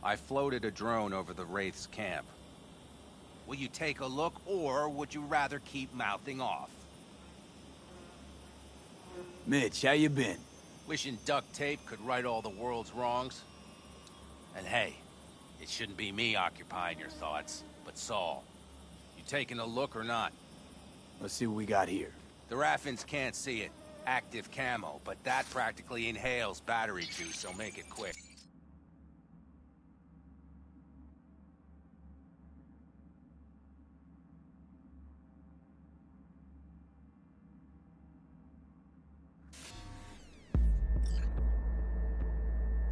I floated a drone over the Wraith's camp. Will you take a look, or would you rather keep mouthing off? Mitch, how you been? Wishing duct tape could right all the world's wrongs. And hey, it shouldn't be me occupying your thoughts, but Saul. You taking a look or not? Let's see what we got here. The Raffins can't see it. Active camo, but that practically inhales battery juice, so make it quick.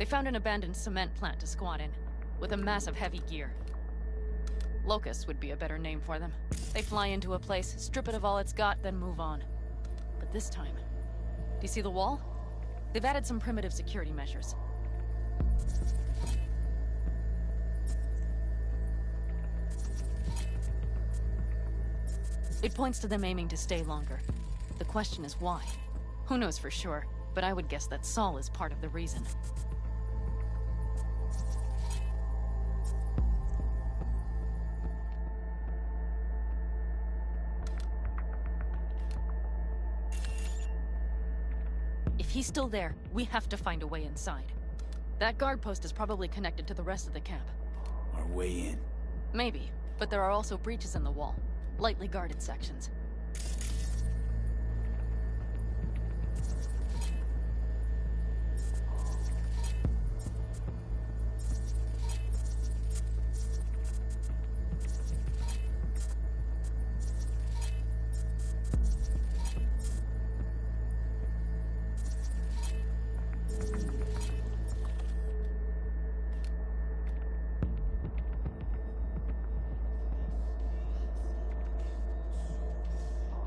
They found an abandoned cement plant to squat in, with a massive heavy gear. Locusts would be a better name for them. They fly into a place, strip it of all it's got, then move on. But this time... Do you see the wall? They've added some primitive security measures. It points to them aiming to stay longer. The question is why? Who knows for sure, but I would guess that Saul is part of the reason. If he's still there, we have to find a way inside. That guard post is probably connected to the rest of the camp. Our way in? Maybe, but there are also breaches in the wall. Lightly guarded sections.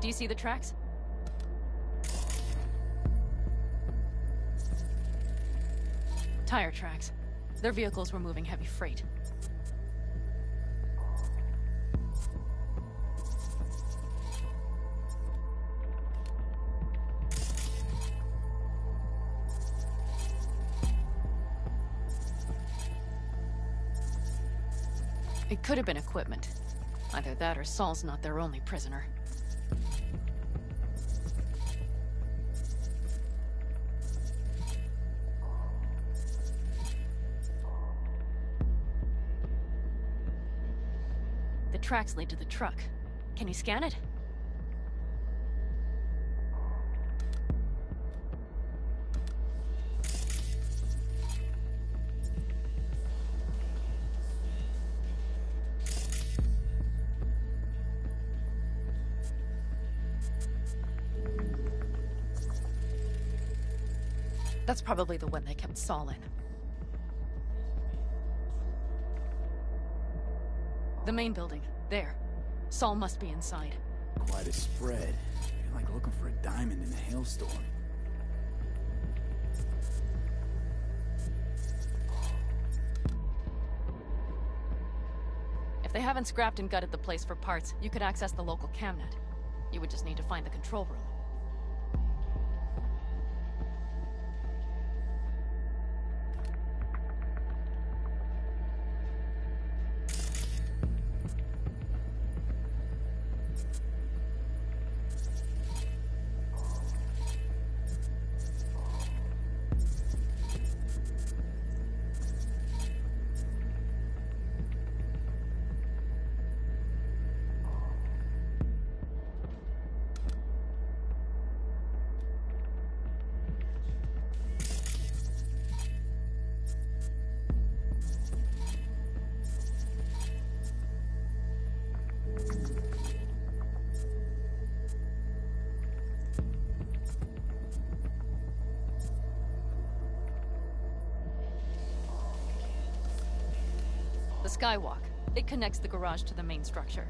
Do you see the tracks? Tire tracks. Their vehicles were moving heavy freight. It could have been equipment. Either that or Saul's not their only prisoner. The tracks lead to the truck. Can you scan it? That's probably the one they kept Saul in. The main building. There. Saul must be inside. Quite a spread. You're like looking for a diamond in a hailstorm. If they haven't scrapped and gutted the place for parts, you could access the local camnet. You would just need to find the control room. The skywalk. It connects the garage to the main structure.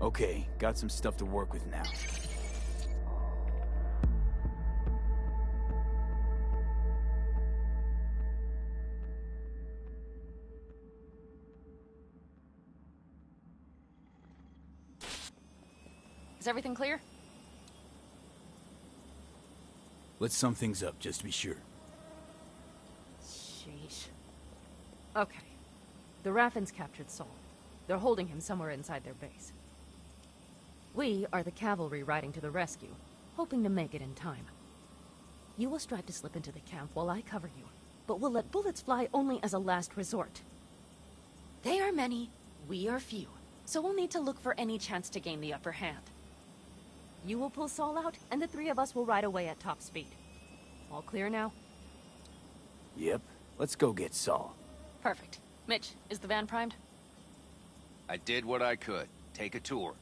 Okay, got some stuff to work with now. Is everything clear? Let's sum things up, just to be sure. Sheesh. Okay. The Raffens captured Saul. They're holding him somewhere inside their base. We are the cavalry riding to the rescue, hoping to make it in time. You will strive to slip into the camp while I cover you, but we'll let bullets fly only as a last resort. They are many, we are few, so we'll need to look for any chance to gain the upper hand. You will pull Saul out, and the three of us will ride away at top speed. All clear now? Yep. Let's go get Saul. Perfect. Mitch, is the van primed? I did what I could. Take a tour.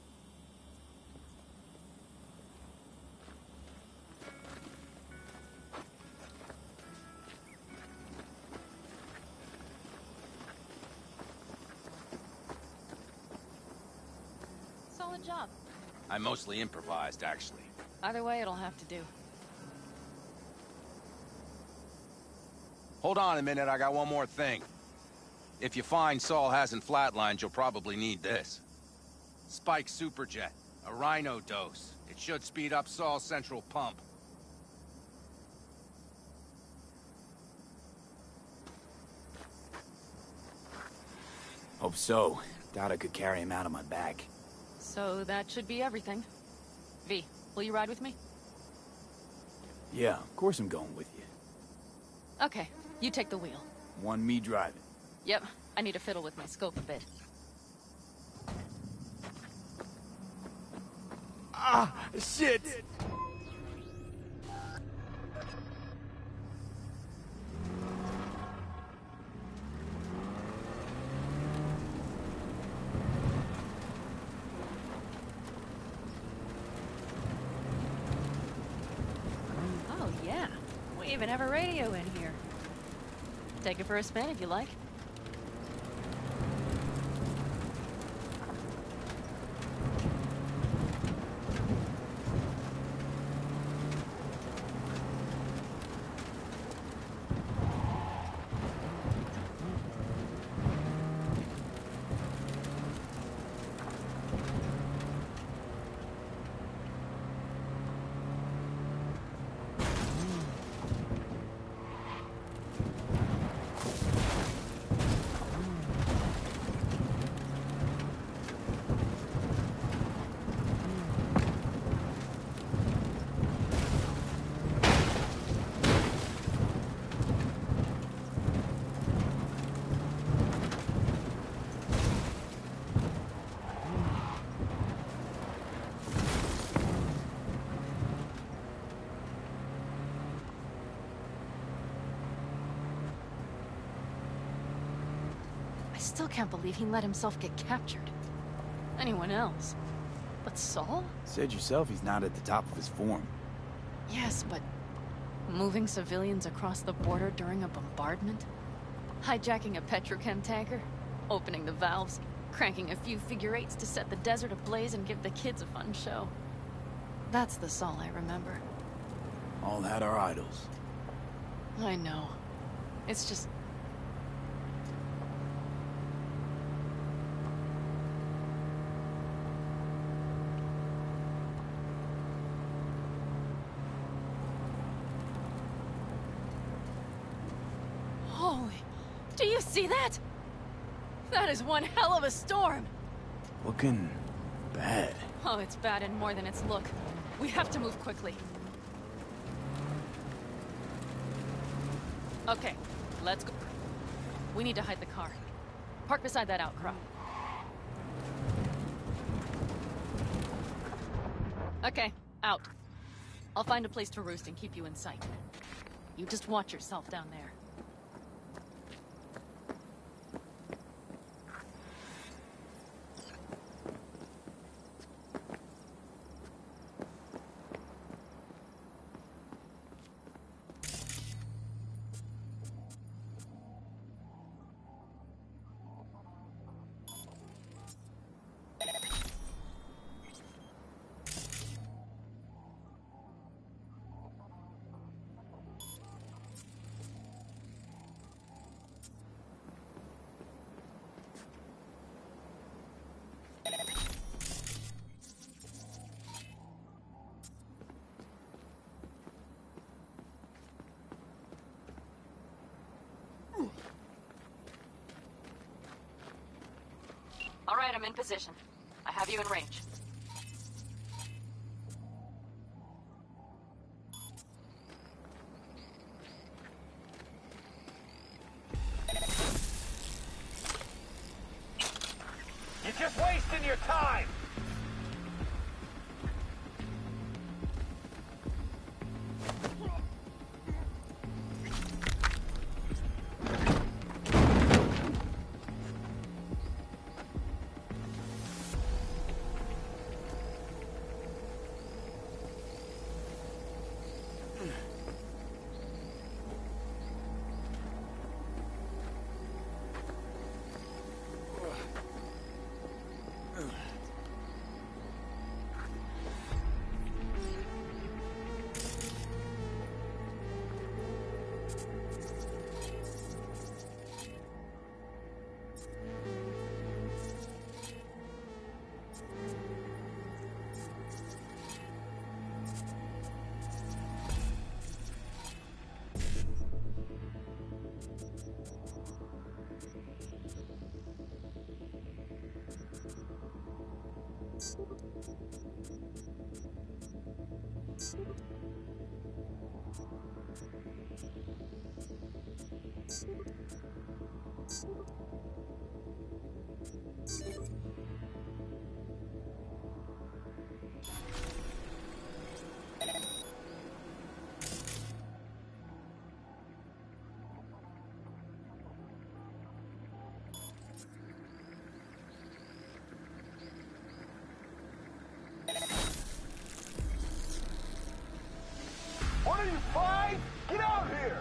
Solid job. I mostly improvised, actually. Either way, it'll have to do. Hold on a minute, I got one more thing. If you find Saul hasn't flatlined, you'll probably need this. Spike Superjet, a Rhino dose. It should speed up Saul's central pump. Hope so. Doubt I could carry him out on my back. So that should be everything. V, will you ride with me? Yeah, of course I'm going with you. Okay, you take the wheel. Want me driving? Yep, I need to fiddle with my scope a bit. Ah, shit! Oh yeah, we even have a radio in here. Take it for a spin if you like. I still can't believe he let himself get captured. Anyone else? But Saul? Said yourself he's not at the top of his form. Yes, but moving civilians across the border during a bombardment? Hijacking a petrochem tanker? Opening the valves? Cranking a few figure eights to set the desert ablaze and give the kids a fun show? That's the Saul I remember. All had our idols. I know. It's just... Holy... Do you see that? That is one hell of a storm! Looking... bad. Oh, it's bad in more than its look. We have to move quickly. Okay, let's go. We need to hide the car. Park beside that outcrop. Okay, out. I'll find a place to roost and keep you in sight. You just watch yourself down there. All right, I'm in position. I have you in range. You're just wasting your time! What are you, five? Get out here!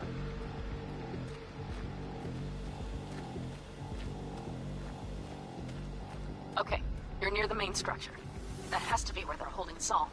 Okay, you're near the main structure. That has to be where they're holding Saul.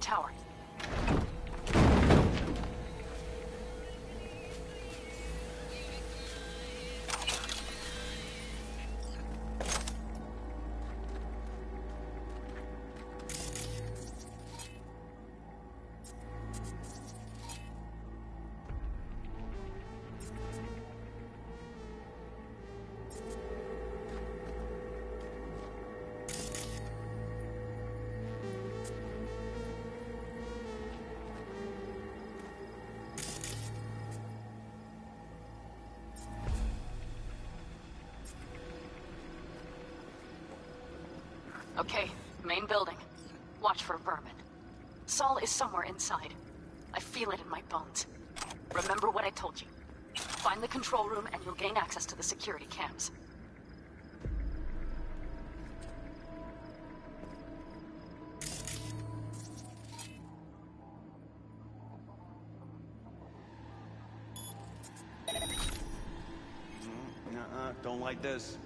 tower. Okay, main building. Watch for vermin. Saul is somewhere inside. I feel it in my bones. Remember what I told you. Find the control room and you'll gain access to the security cams. Don't like this.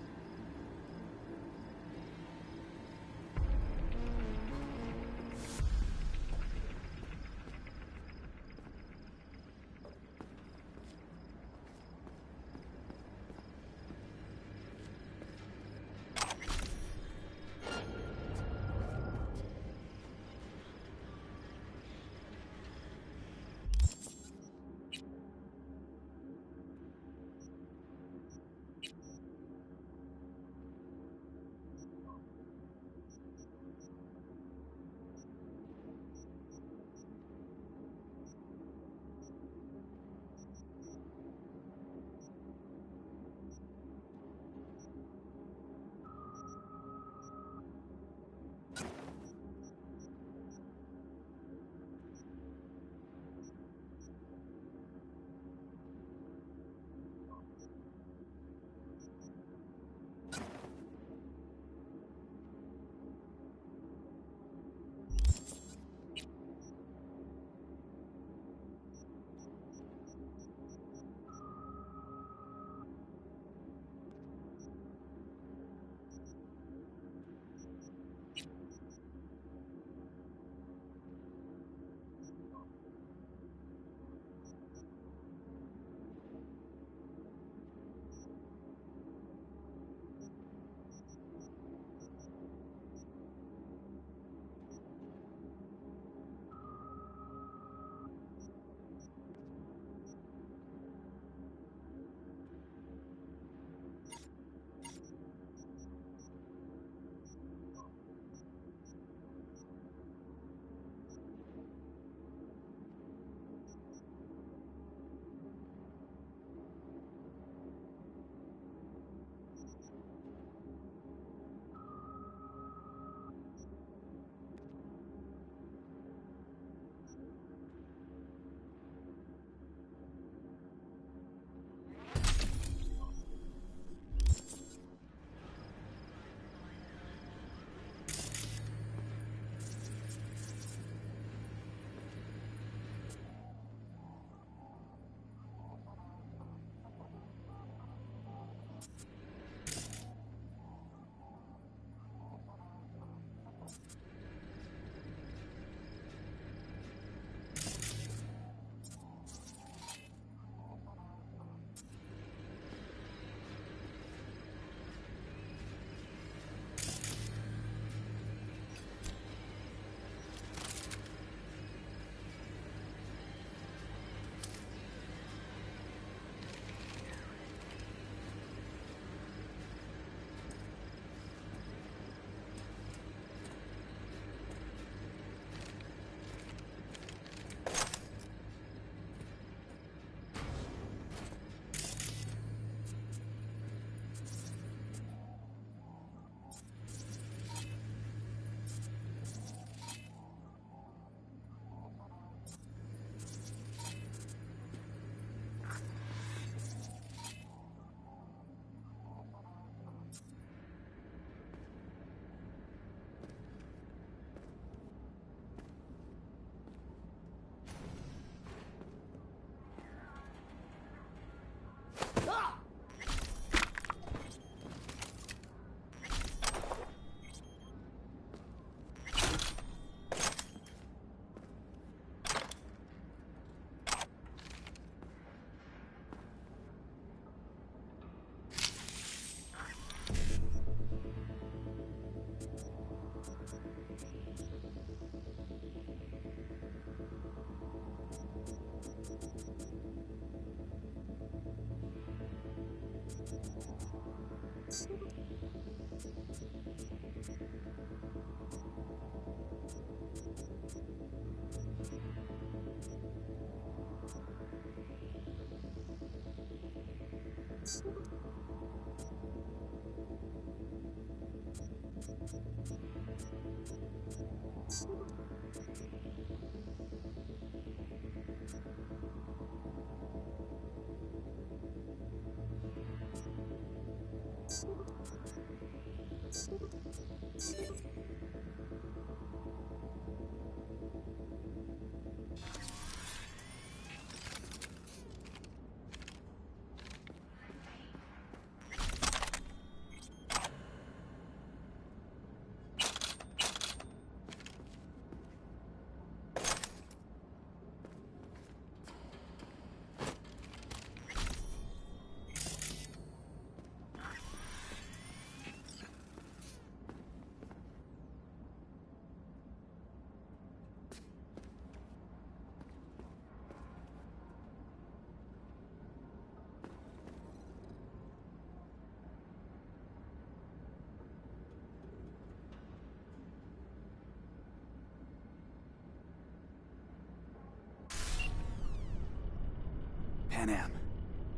Panam.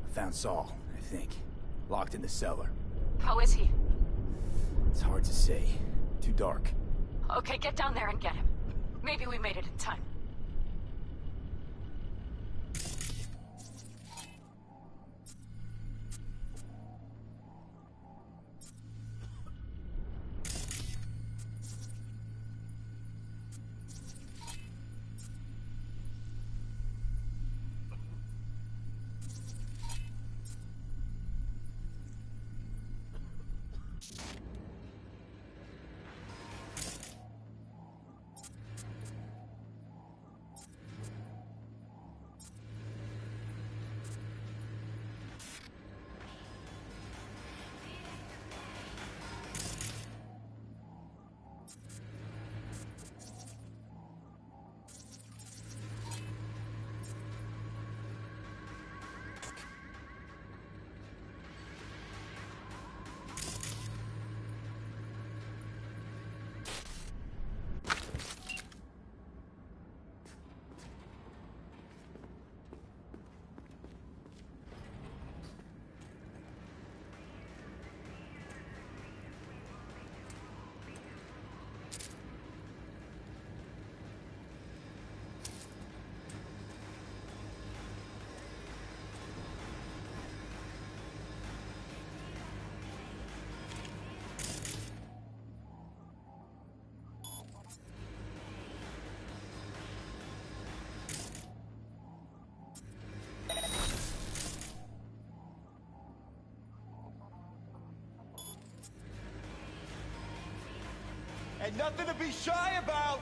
I found Saul, I think. Locked in the cellar. How is he? It's hard to say. Too dark. Okay, get down there and get him. Maybe we made it in time. And nothing to be shy about!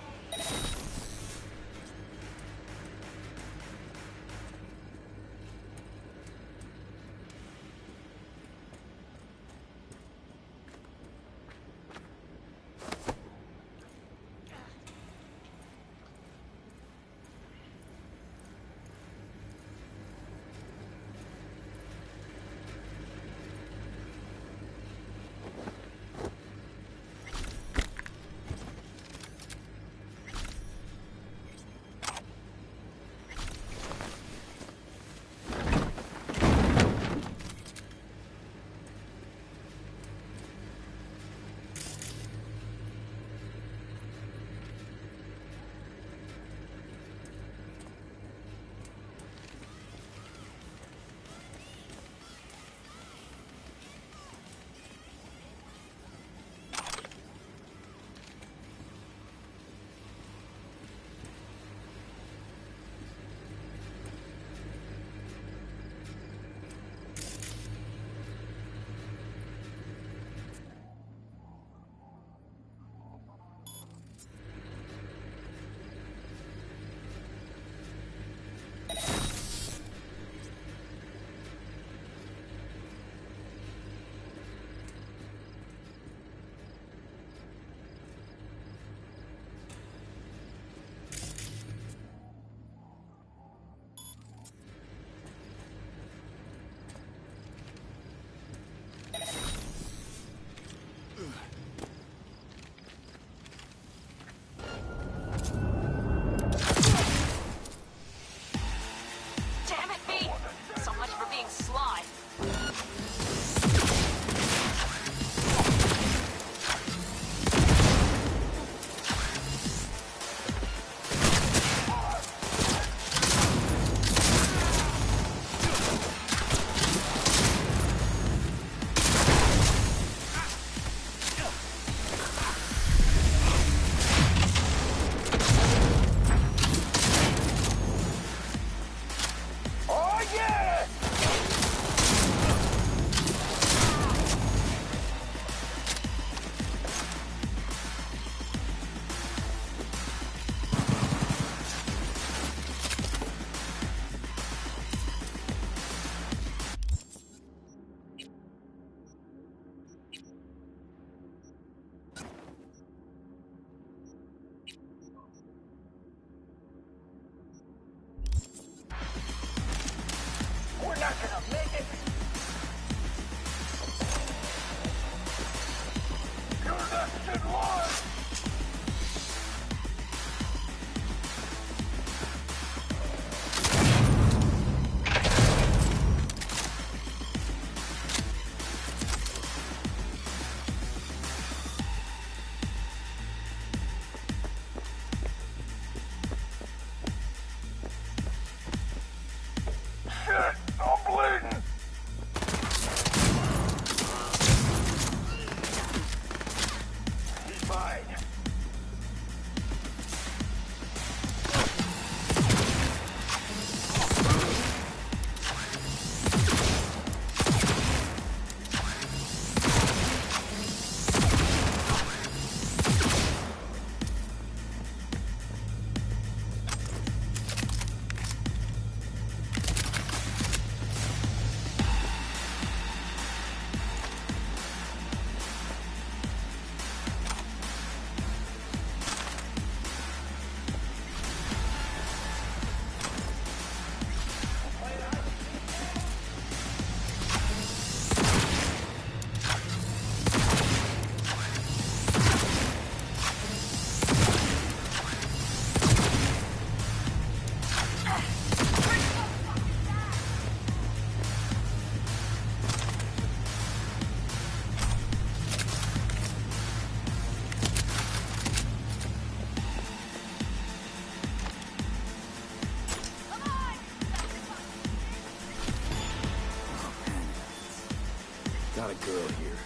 Got a girl here.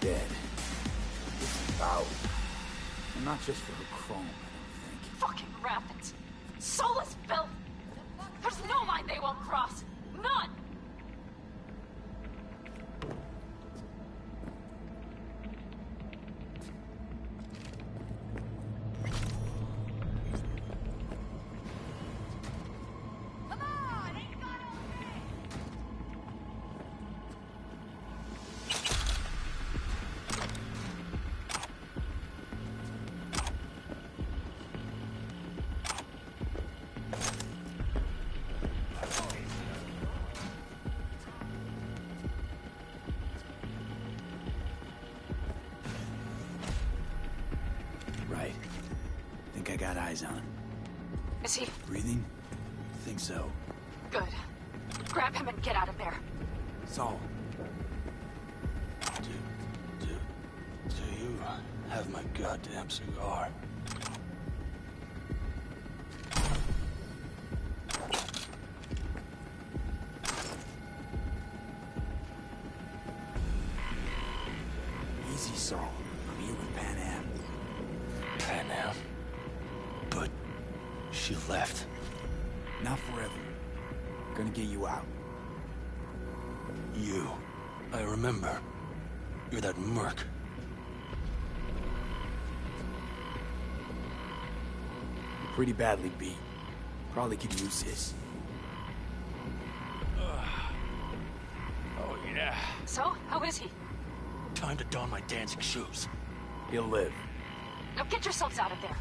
Dead. This is out. And not just for her chrome, I don't think. Fucking rapids. Soulless filth. There's no line they won't cross. None. Right. Think I got eyes on him. Is he? Breathing? Think so. Good. Grab him and get out of there. Saul. Do you have my goddamn cigar? Easy, Saul. I'm here with Pan Am. Pan Am? But she left. Not forever. Gonna get you out. You. I remember. You're that merc. Pretty badly beat. Probably could use this. Oh, yeah. So, how is he? Time to don my dancing shoes. He'll live. Now get yourselves out of there.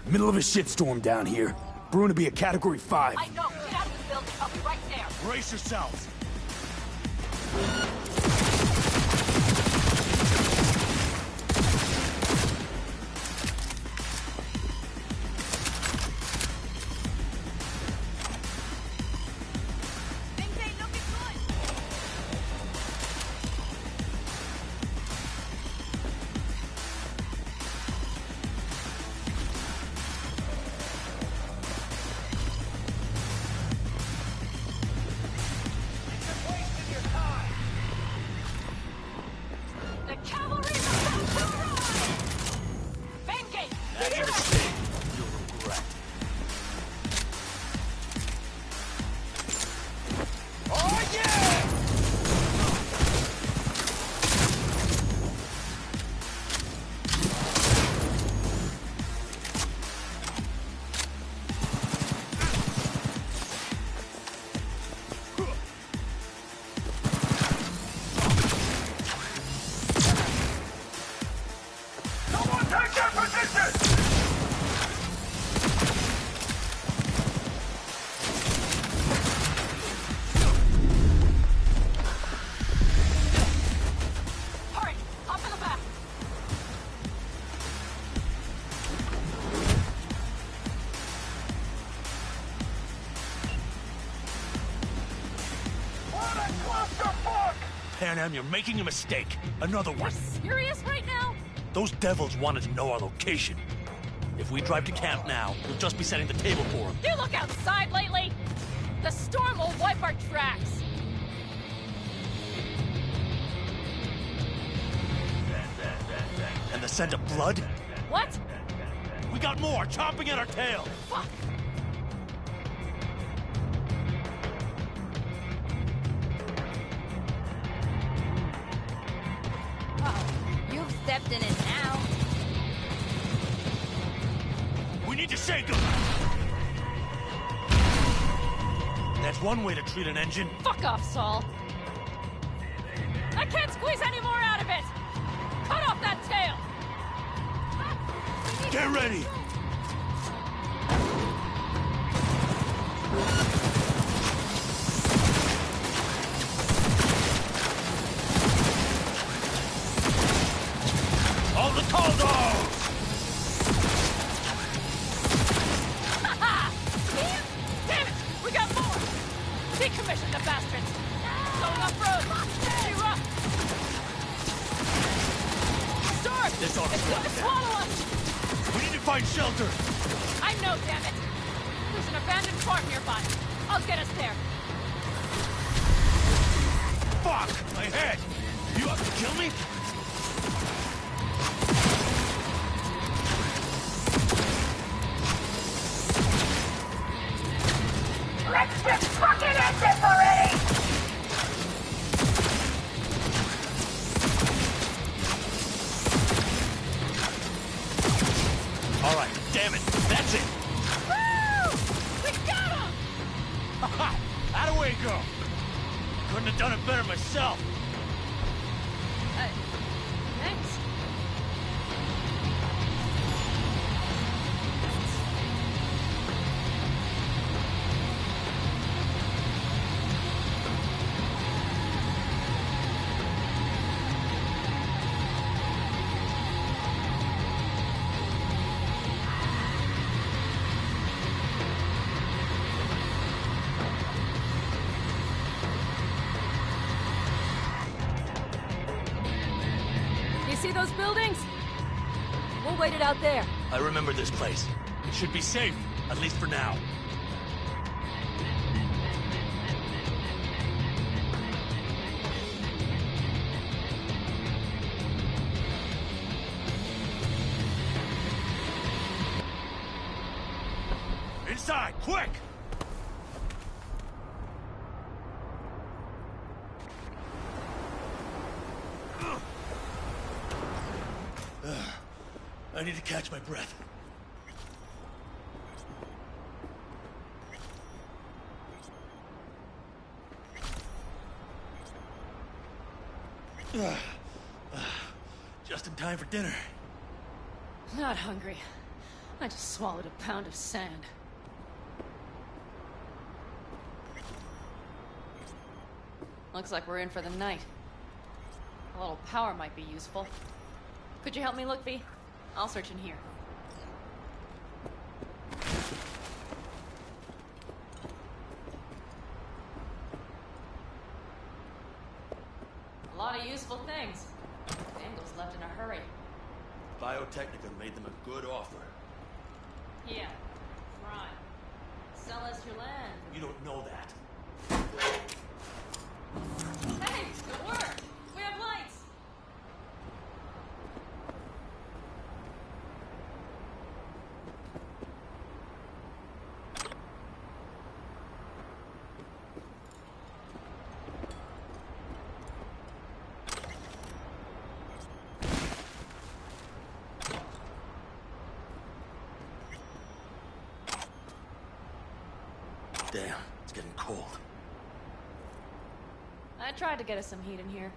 Middle of a shitstorm down here. Brewing to be a Category 5. I know. Get out of the building. I'll be right there. Brace yourselves. Pan Am, you're making a mistake. Another one. You're serious right now? Those devils wanted to know our location. If we drive to camp now, we'll just be setting the table for them. You look outside lately? The storm will wipe our tracks. And the scent of blood? What? We got more chomping at our tail. Fuck! You've stepped in it now. We need to shake them. That's one way to treat an engine. Fuck off, Saul. I can't squeeze any more out of it. Cut off that tail. Get ready. All the tall dogs! Damn it! We got more! Decommission the bastards! Going off-road! She rough! Storm! This ought to It's going to swallow us! We need to find shelter! I know, damn it! There's an abandoned farm nearby. I'll get us there. Fuck! My head! kill me? Let's just fucking end this already! All right, damn it. That's it. Woo! We got him! Ha! How'd away go? Couldn't have done it better myself. Thanks. See those buildings? We'll wait it out there. I remember this place. It should be safe, at least for now. Inside, quick! I need to catch my breath. Just in time for dinner. Not hungry. I just swallowed a pound of sand. Looks like we're in for the night. A little power might be useful. Could you help me look, V? I'll search in here. A lot of useful things. Daniels left in a hurry. Biotechnica made them a good offer. Yeah. Right. Sell us your land. You don't know that. Hey! It worked! We have lights! Damn, it's getting cold. I tried to get us some heat in here.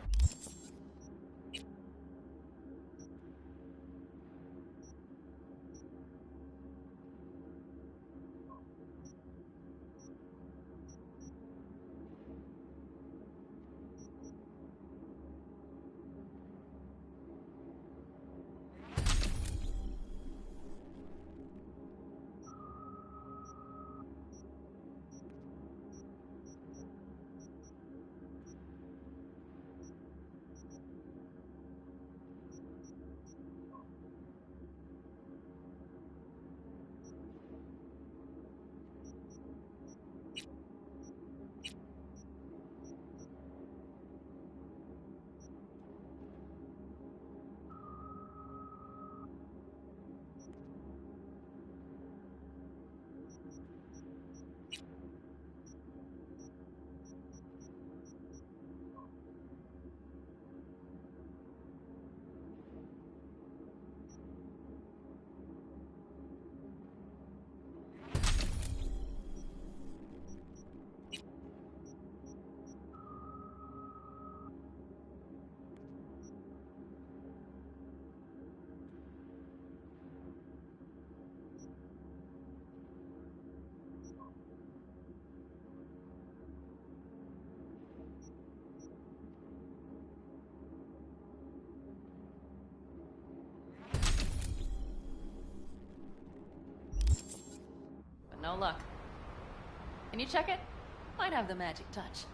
No luck. Can you check it? Might have the magic touch.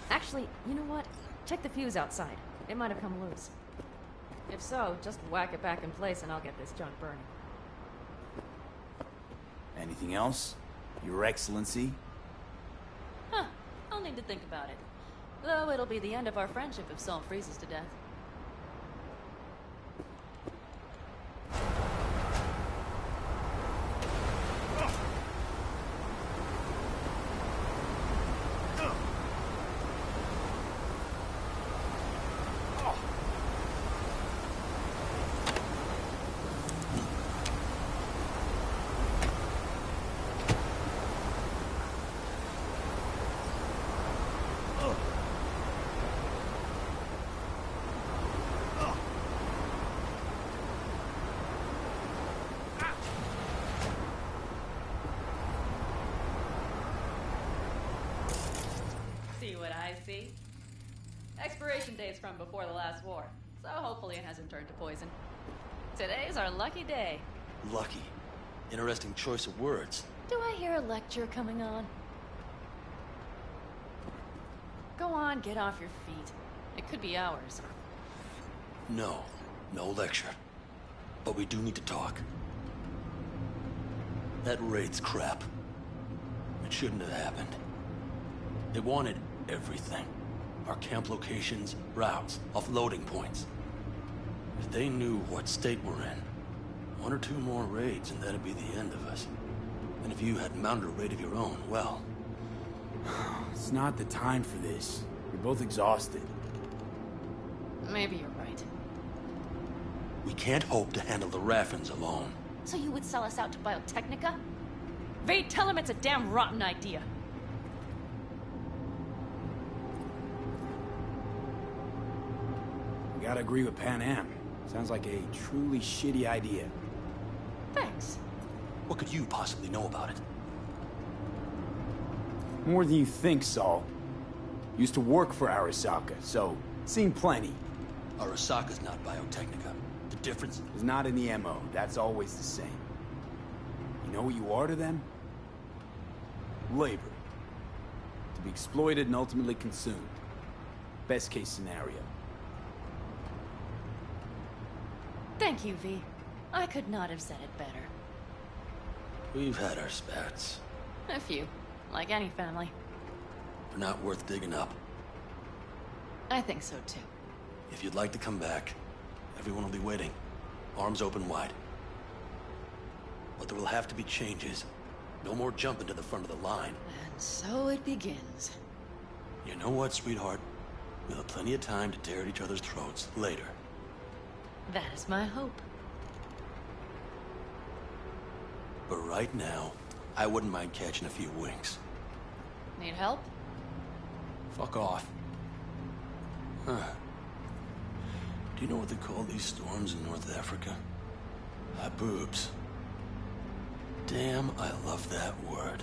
Actually, you know what? Check the fuse outside. It might have come loose. If so, just whack it back in place and I'll get this junk burning. Anything else? Your Excellency? Huh. I'll need to think about it. Though it'll be the end of our friendship if Saul freezes to death. See what I see? Expiration date's from before the last war, so hopefully it hasn't turned to poison. Today's our lucky day. Lucky. Interesting choice of words. Do I hear a lecture coming on? Go on, get off your feet. It could be hours. No. No lecture. But we do need to talk. That raid's crap. It shouldn't have happened. They wanted everything. Our camp locations, routes, offloading points. If they knew what state we're in, 1 or 2 more raids and that'd be the end of us. And if you had mounted a raid of your own, well... It's not the time for this. We're both exhausted. Maybe you're right. We can't hope to handle the Raffins alone. So you would sell us out to Biotechnica? Vade, tell him it's a damn rotten idea. I gotta agree with Pan Am. Sounds like a truly shitty idea. Thanks. What could you possibly know about it? More than you think, Saul. Used to work for Arasaka, so seen plenty. Arasaka's not Biotechnica. The difference is not in the MO. That's always the same. You know what you are to them? Labor. To be exploited and ultimately consumed. Best case scenario. Thank you, V. I could not have said it better. We've had our spats. A few. Like any family. They're not worth digging up. I think so, too. If you'd like to come back, everyone will be waiting. Arms open wide. But there will have to be changes. No more jumping to the front of the line. And so it begins. You know what, sweetheart? We'll have plenty of time to tear at each other's throats later. That is my hope. But right now, I wouldn't mind catching a few winks. Need help? Fuck off. Huh. Do you know what they call these storms in North Africa? Haboobs. Damn, I love that word.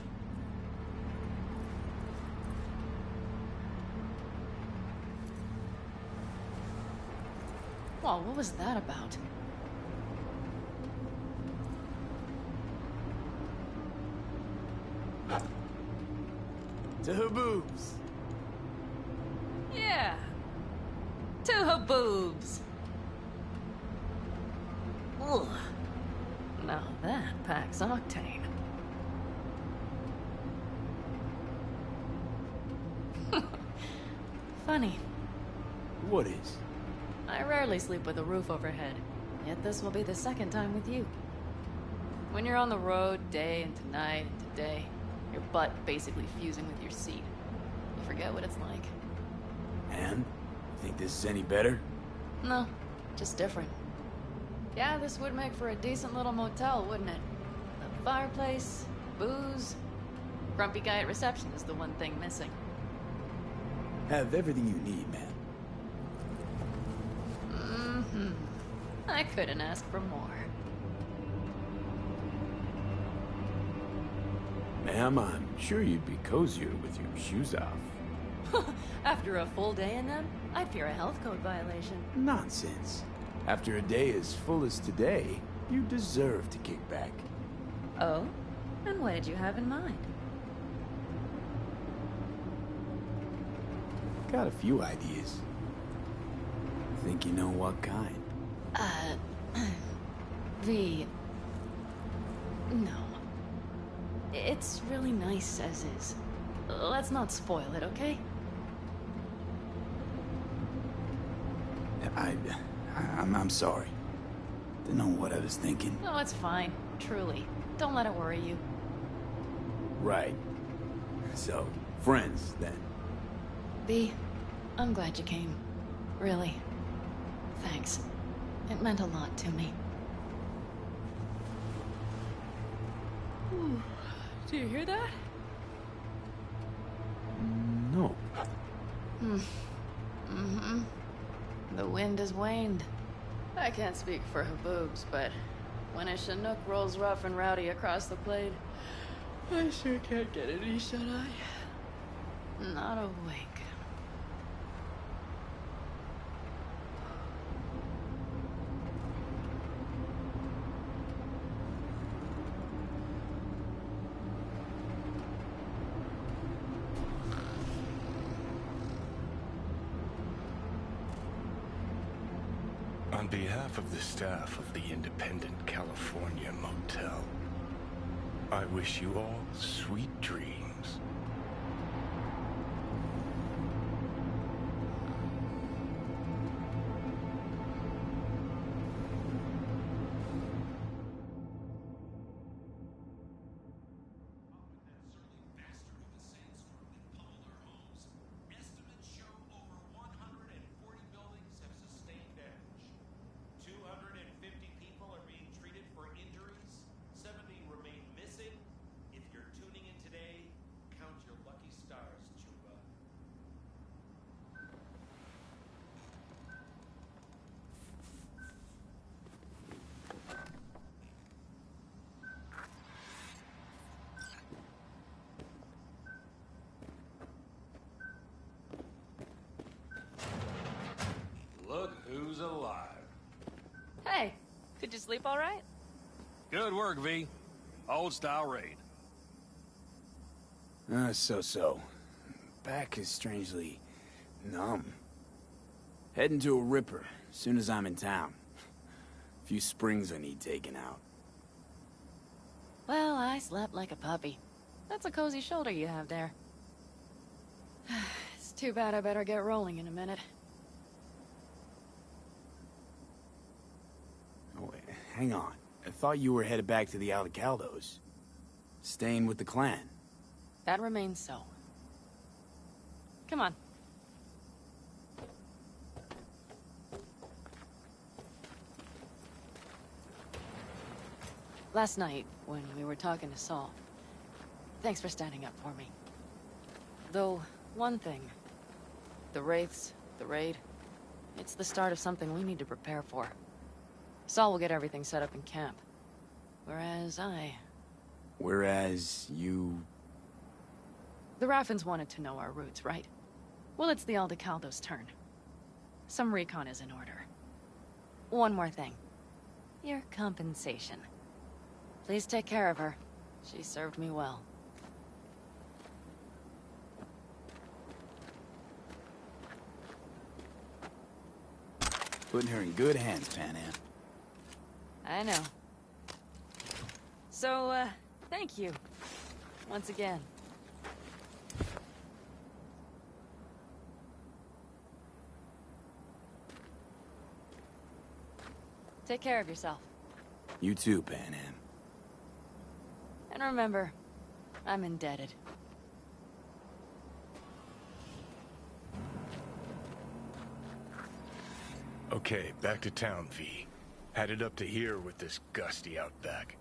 Well, what was that about? To Haboobs. Yeah. To Haboobs. Ugh. Now that packs octane. Funny. What is? I rarely sleep with a roof overhead, yet this will be the second time with you. When you're on the road day into night into day, your butt basically fusing with your seat. You forget what it's like. And? Think this is any better? No, just different. Yeah, this would make for a decent little motel, wouldn't it? A fireplace, booze. Grumpy guy at reception is the one thing missing. Have everything you need, man. Mm-hmm. I couldn't ask for more. Ma'am, I'm sure you'd be cozier with your shoes off. After a full day in them, I'd fear a health code violation. Nonsense. After a day as full as today, you deserve to kick back. Oh? And what did you have in mind? Got a few ideas. Think you know what kind? V... No. It's really nice as is. Let's not spoil it, okay? I'm sorry. Didn't know what I was thinking. No, it's fine. Truly. Don't let it worry you. Right. So, friends, then. V, I'm glad you came. Really. Thanks. It meant a lot to me. Ooh. Do you hear that? No. Mm-hmm. The wind has waned. I can't speak for her boobs, but when a Chinook rolls rough and rowdy across the plain, I sure can't get any shut-eye. Not a wink. On behalf of the staff of the Independent California Motel, I wish you all sweet dreams. Estimates show over 140 buildings have sustained damage. 250 people are being treated for injuries. 70 remain missing. If you're tuning in today, count your lucky stars, Chuba. Look who's alive. Hey, did you sleep all right? Good work, V. Old style raid. So. Back is strangely numb. Heading to a ripper as soon as I'm in town. A few springs I need taken out. Well, I slept like a puppy. That's a cozy shoulder you have there. It's too bad I better get rolling in a minute. Oh, wait, hang on. I thought you were headed back to the Aldecaldos. Staying with the clan. That remains so. Come on. Last night, when we were talking to Saul, thanks for standing up for me. Though, one thing. The Wraiths, the raid, it's the start of something we need to prepare for. Saul will get everything set up in camp. Whereas you... The Raffins wanted to know our routes, right? Well, it's the Aldecaldos' turn. Some recon is in order. One more thing. Your compensation. Please take care of her. She served me well. Putting her in good hands, Pan Am. I know. So, thank you. Once again. Take care of yourself. You too, Pan Am. And remember, I'm indebted. Okay, back to town, V. Headed up to here with this gusty outback.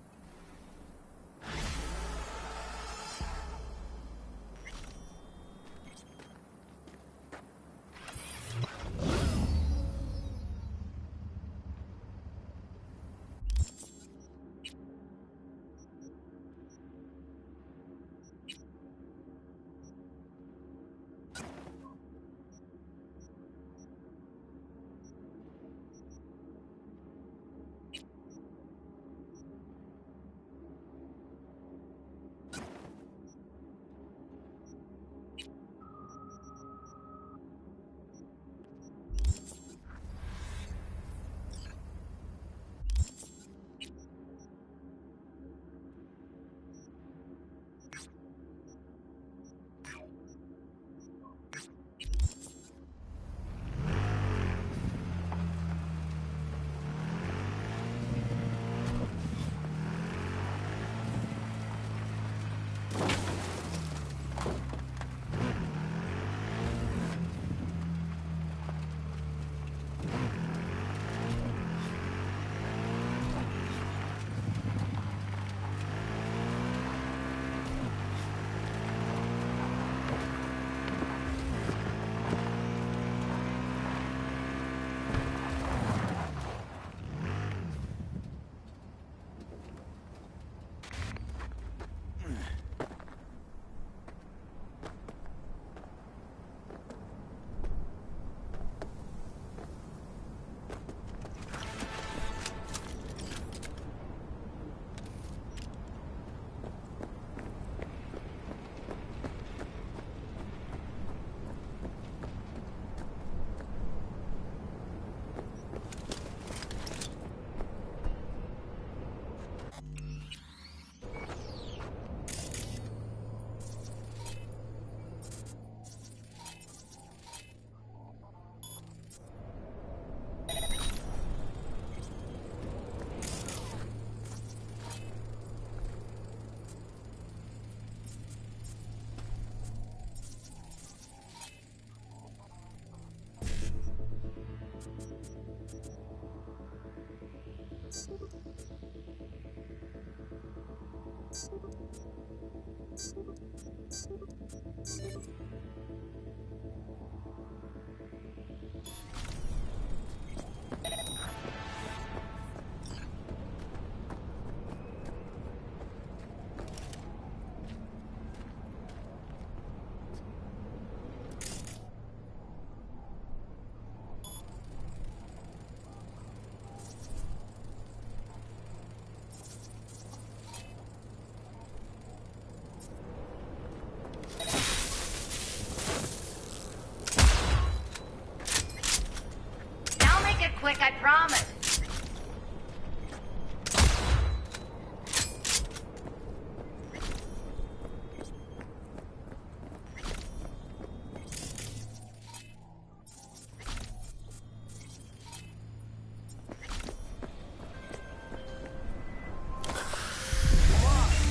quick, I promise.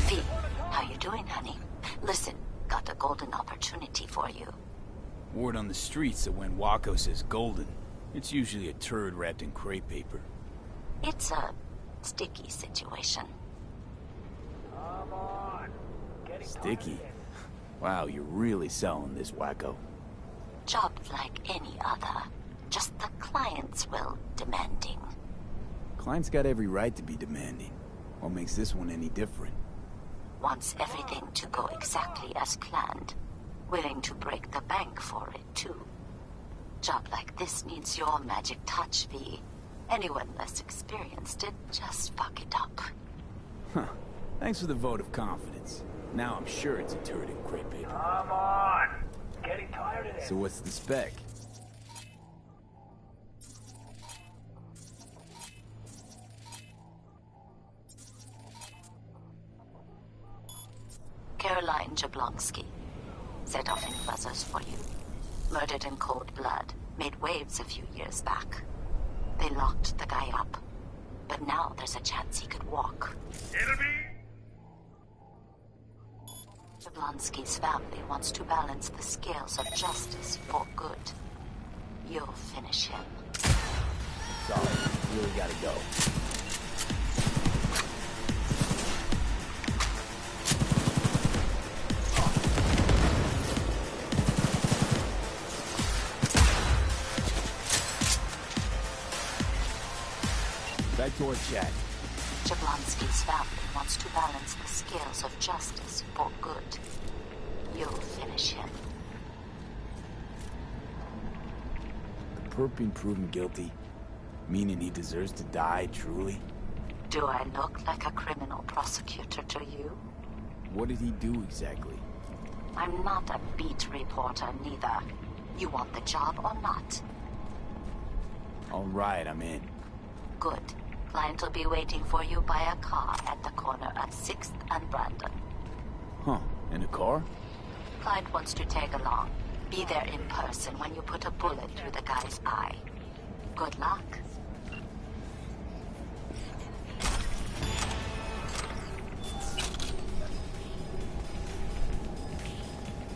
V, how you doing, honey? Listen, got a golden opportunity for you. Word on the streets that when Waco says golden, it's usually a turd wrapped in crepe paper. It's a sticky situation. Come on. Sticky? Wow, you're really selling this, Wacko. Job like any other. Just the clients will demanding. Client's got every right to be demanding. What makes this one any different? Wants everything to go exactly as planned. Willing to break the bank for it, too. Job like this needs your magic touch, V. Anyone less experienced it, just fuck it up. Huh. Thanks for the vote of confidence. Now I'm sure it's a turd in crepe paper. Come on. Getting tired of this. So what's the spec? Caroline Jablonski. Set off in buzzers for you. Murdered in cold blood. Made waves a few years back. They locked the guy up. But now there's a chance he could walk. It'll be... Jablonski's family wants to balance the scales of justice for good. You'll finish him. Sorry, really gotta go. Back to our chat. Jablonski's family wants to balance the scales of justice for good. You'll finish him. The perp being proven guilty, meaning he deserves to die, truly? Do I look like a criminal prosecutor to you? What did he do exactly? I'm not a beat reporter, neither. You want the job or not? All right, I'm in. Good. Client will be waiting for you by a car at the corner of 6th and Brandon. Huh, in a car? Client wants to tag along. Be there in person when you put a bullet through the guy's eye. Good luck.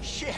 Shit!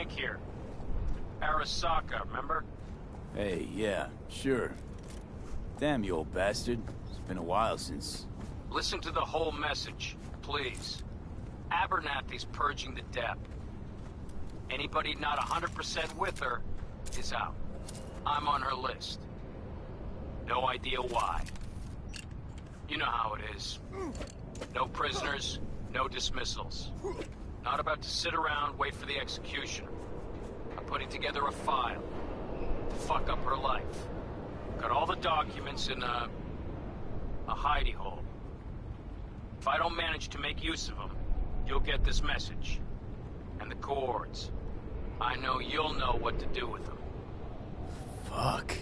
Frank here. Arasaka, remember? Hey, yeah, sure. Damn you, old bastard. It's been a while since... Listen to the whole message, please. Abernathy's purging the dep. Anybody not 100% with her is out. I'm on her list. No idea why. You know how it is. No prisoners, no dismissals. Not about to sit around, wait for the executioner. I'm putting together a file to fuck up her life. Got all the documents in a hidey hole. If I don't manage to make use of them, you'll get this message. And the cords. I know you'll know what to do with them. Fuck.